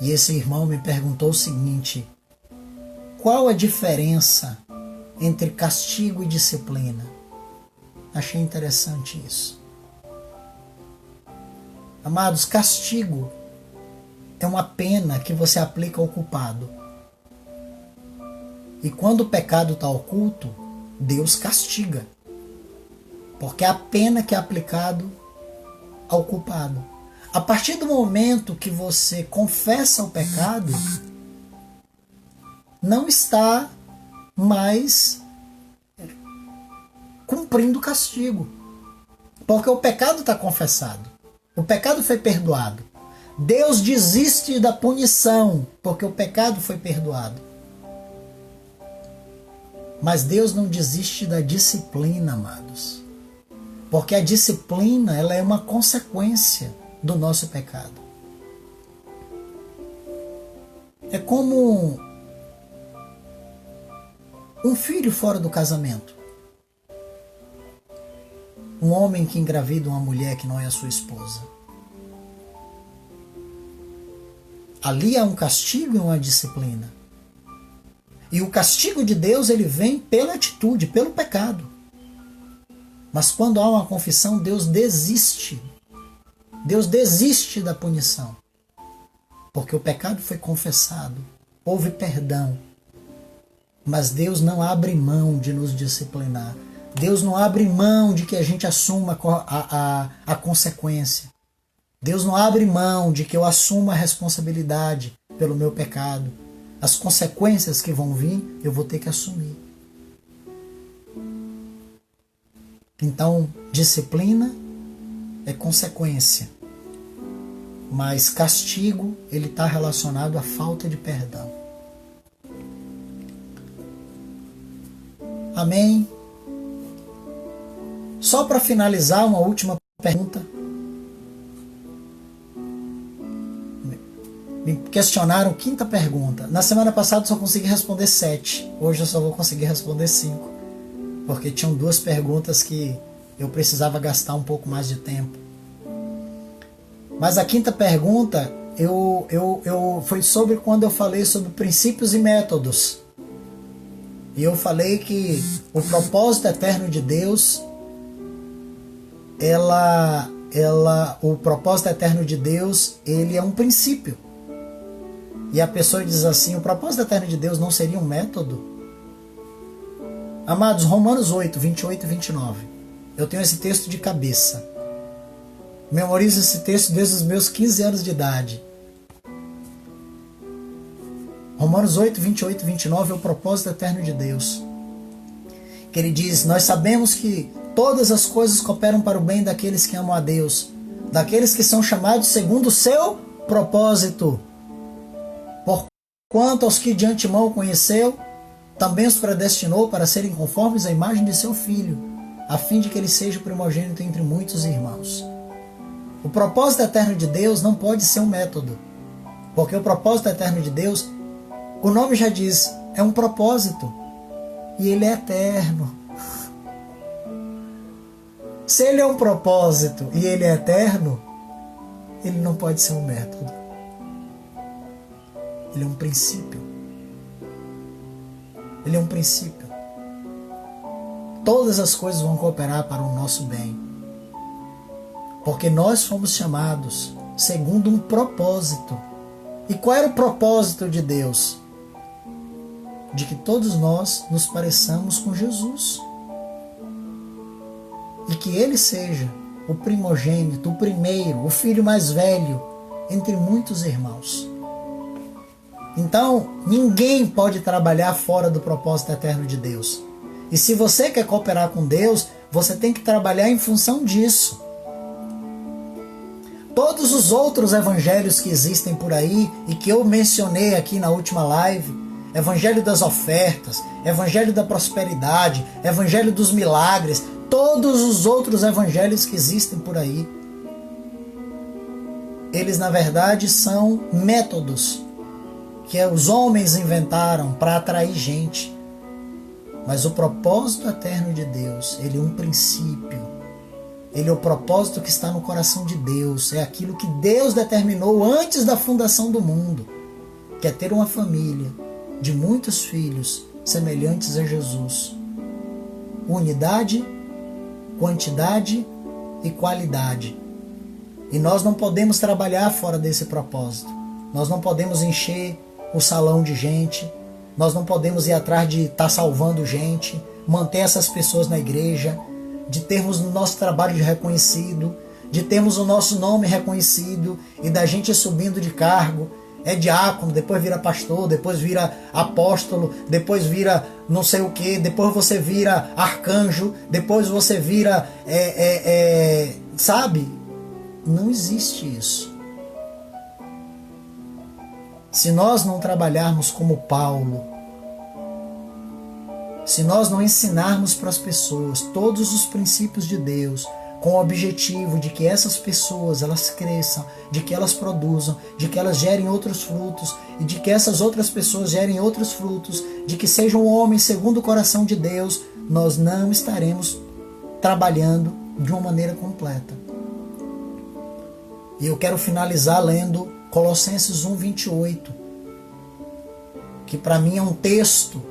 B: E esse irmão me perguntou o seguinte: qual a diferença entre castigo e disciplina? Achei interessante isso. Amados, castigo é uma pena que você aplica ao culpado. E quando o pecado está oculto, Deus castiga. Porque é a pena que é aplicado ao culpado. A partir do momento que você confessa o pecado, não está mais cumprindo o castigo. Porque o pecado está confessado. O pecado foi perdoado. Deus desiste da punição, porque o pecado foi perdoado. Mas Deus não desiste da disciplina, amados. Porque a disciplina, ela é uma consequência do nosso pecado. É como um filho fora do casamento. Um homem que engravida uma mulher que não é a sua esposa. Ali há um castigo e uma disciplina. E o castigo de Deus, ele vem pela atitude, pelo pecado. Mas quando há uma confissão, Deus desiste. Deus desiste da punição. Porque o pecado foi confessado. Houve perdão. Mas Deus não abre mão de nos disciplinar. Deus não abre mão de que a gente assuma a consequência. Deus não abre mão de que eu assuma a responsabilidade pelo meu pecado. As consequências que vão vir, eu vou ter que assumir. Então, disciplina é consequência. Mas castigo, ele está relacionado à falta de perdão. Amém? Só para finalizar, uma última pergunta. Me questionaram, quinta pergunta. Na semana passada eu só consegui responder 7. Hoje eu só vou conseguir responder 5. Porque tinham 2 perguntas que eu precisava gastar um pouco mais de tempo. Mas a quinta pergunta foi sobre quando eu falei sobre princípios e métodos. E eu falei que o propósito eterno de Deus, o propósito eterno de Deus, ele é um princípio. E a pessoa diz assim: o propósito eterno de Deus não seria um método? Amados, Romanos 8, 28 e 29. Eu tenho esse texto de cabeça. Memorizo esse texto desde os meus 15 anos de idade. Romanos 8, 28 e 29 é o propósito eterno de Deus. Que ele diz: nós sabemos que todas as coisas cooperam para o bem daqueles que amam a Deus, daqueles que são chamados segundo o seu propósito. Porquanto aos que de antemão conheceu, também os predestinou para serem conformes à imagem de seu Filho, a fim de que ele seja o primogênito entre muitos irmãos. O propósito eterno de Deus não pode ser um método, porque o propósito eterno de Deus, o nome já diz, é um propósito, e ele é eterno. Se ele é um propósito e ele é eterno, ele não pode ser um método. Ele é um princípio. Ele é um princípio. Todas as coisas vão cooperar para o nosso bem. Porque nós fomos chamados segundo um propósito. E qual era o propósito de Deus? De que todos nós nos pareçamos com Jesus. E que Ele seja o primogênito, o primeiro, o filho mais velho entre muitos irmãos. Então, ninguém pode trabalhar fora do propósito eterno de Deus. E se você quer cooperar com Deus, Você tem que trabalhar em função disso. Todos os outros evangelhos que existem por aí e que eu mencionei aqui na última live, evangelho das ofertas, evangelho da prosperidade, evangelho dos milagres, todos os outros evangelhos que existem por aí, eles na verdade são métodos que os homens inventaram para atrair gente. Mas o propósito eterno de Deus, ele é um princípio. Ele é o propósito que está no coração de Deus. É aquilo que Deus determinou antes da fundação do mundo, que é ter uma família de muitos filhos semelhantes a Jesus. Unidade, quantidade e qualidade. E nós não podemos trabalhar fora desse propósito. Nós não podemos encher o salão de gente. Nós não podemos ir atrás de estar salvando gente, manter essas pessoas na igreja, de termos o nosso trabalho reconhecido, de termos o nosso nome reconhecido e da gente subindo de cargo. É diácono, depois vira pastor, depois vira apóstolo, depois vira não sei o que, depois você vira arcanjo, depois você vira... sabe? Não existe isso. Se nós não trabalharmos como Paulo, se nós não ensinarmos para as pessoas todos os princípios de Deus, com o objetivo de que essas pessoas elas cresçam, de que elas produzam, de que elas gerem outros frutos e de que essas outras pessoas gerem outros frutos, de que sejam homens segundo o coração de Deus, nós não estaremos trabalhando de uma maneira completa. E eu quero finalizar lendo Colossenses 1:28, que para mim é um texto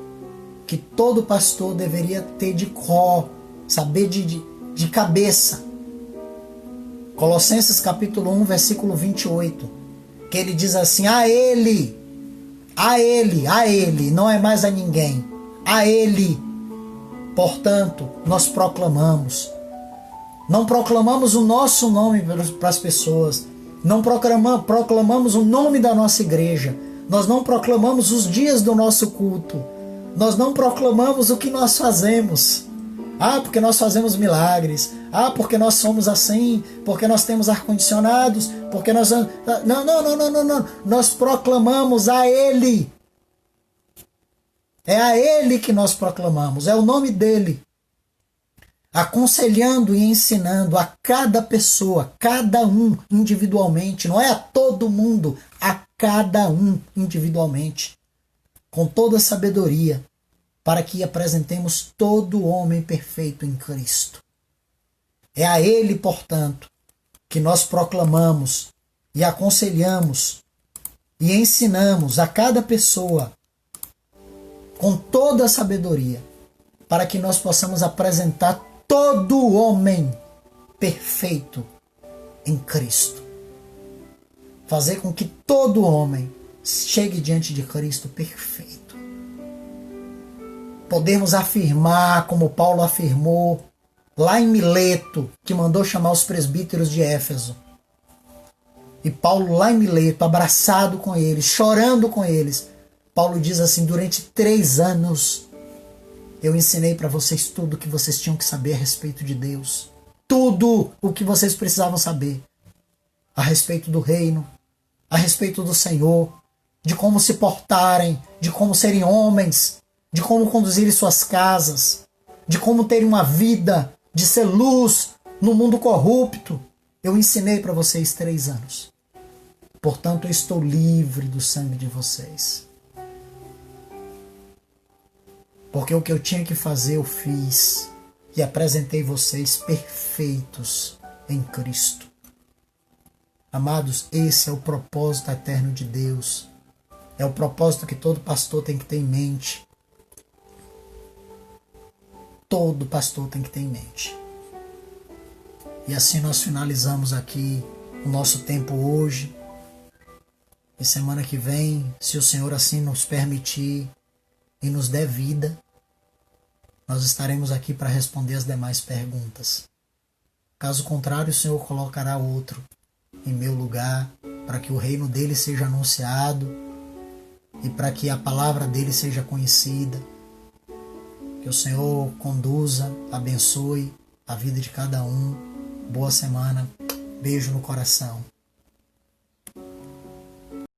B: que todo pastor deveria ter de cor, saber de cabeça. Colossenses capítulo 1, versículo 28, que ele diz assim: a ele, não é mais a ninguém, a ele, portanto, nós proclamamos. Não proclamamos o nosso nome para as pessoas, não proclamamos o nome da nossa igreja, nós não proclamamos os dias do nosso culto, nós não proclamamos o que nós fazemos. Ah, porque nós fazemos milagres. Ah, porque nós somos assim, porque nós temos ar-condicionados, porque nós... Não. Nós proclamamos a Ele. É a Ele que nós proclamamos, é o nome dEle. Aconselhando e ensinando a cada pessoa, cada um individualmente, não é a todo mundo, a cada um individualmente, com toda a sabedoria, para que apresentemos todo homem perfeito em Cristo. É a Ele, portanto, que nós proclamamos e aconselhamos e ensinamos a cada pessoa com toda a sabedoria, para que nós possamos apresentar todo homem perfeito em Cristo. Fazer com que todo homem chegue diante de Cristo perfeito. Podemos afirmar, como Paulo afirmou, lá em Mileto, que mandou chamar os presbíteros de Éfeso. E Paulo lá em Mileto, abraçado com eles, chorando com eles, Paulo diz assim: durante 3 anos eu ensinei para vocês tudo o que vocês tinham que saber a respeito de Deus. Tudo o que vocês precisavam saber a respeito do reino, a respeito do Senhor, de como se portarem, de como serem homens, de como conduzirem suas casas, de como terem uma vida, de ser luz no mundo corrupto. Eu ensinei para vocês 3 anos. Portanto, eu estou livre do sangue de vocês. Porque o que eu tinha que fazer eu fiz e apresentei vocês perfeitos em Cristo. Amados, esse é o propósito eterno de Deus. É o propósito que todo pastor tem que ter em mente. Todo pastor tem que ter em mente. E assim nós finalizamos aqui o nosso tempo hoje. E semana que vem, se o Senhor assim nos permitir e nos der vida, nós estaremos aqui para responder as demais perguntas. Caso contrário, o Senhor colocará outro em meu lugar, para que o reino dele seja anunciado e para que a palavra dele seja conhecida. Que o Senhor conduza, abençoe a vida de cada um. Boa semana. Beijo no coração.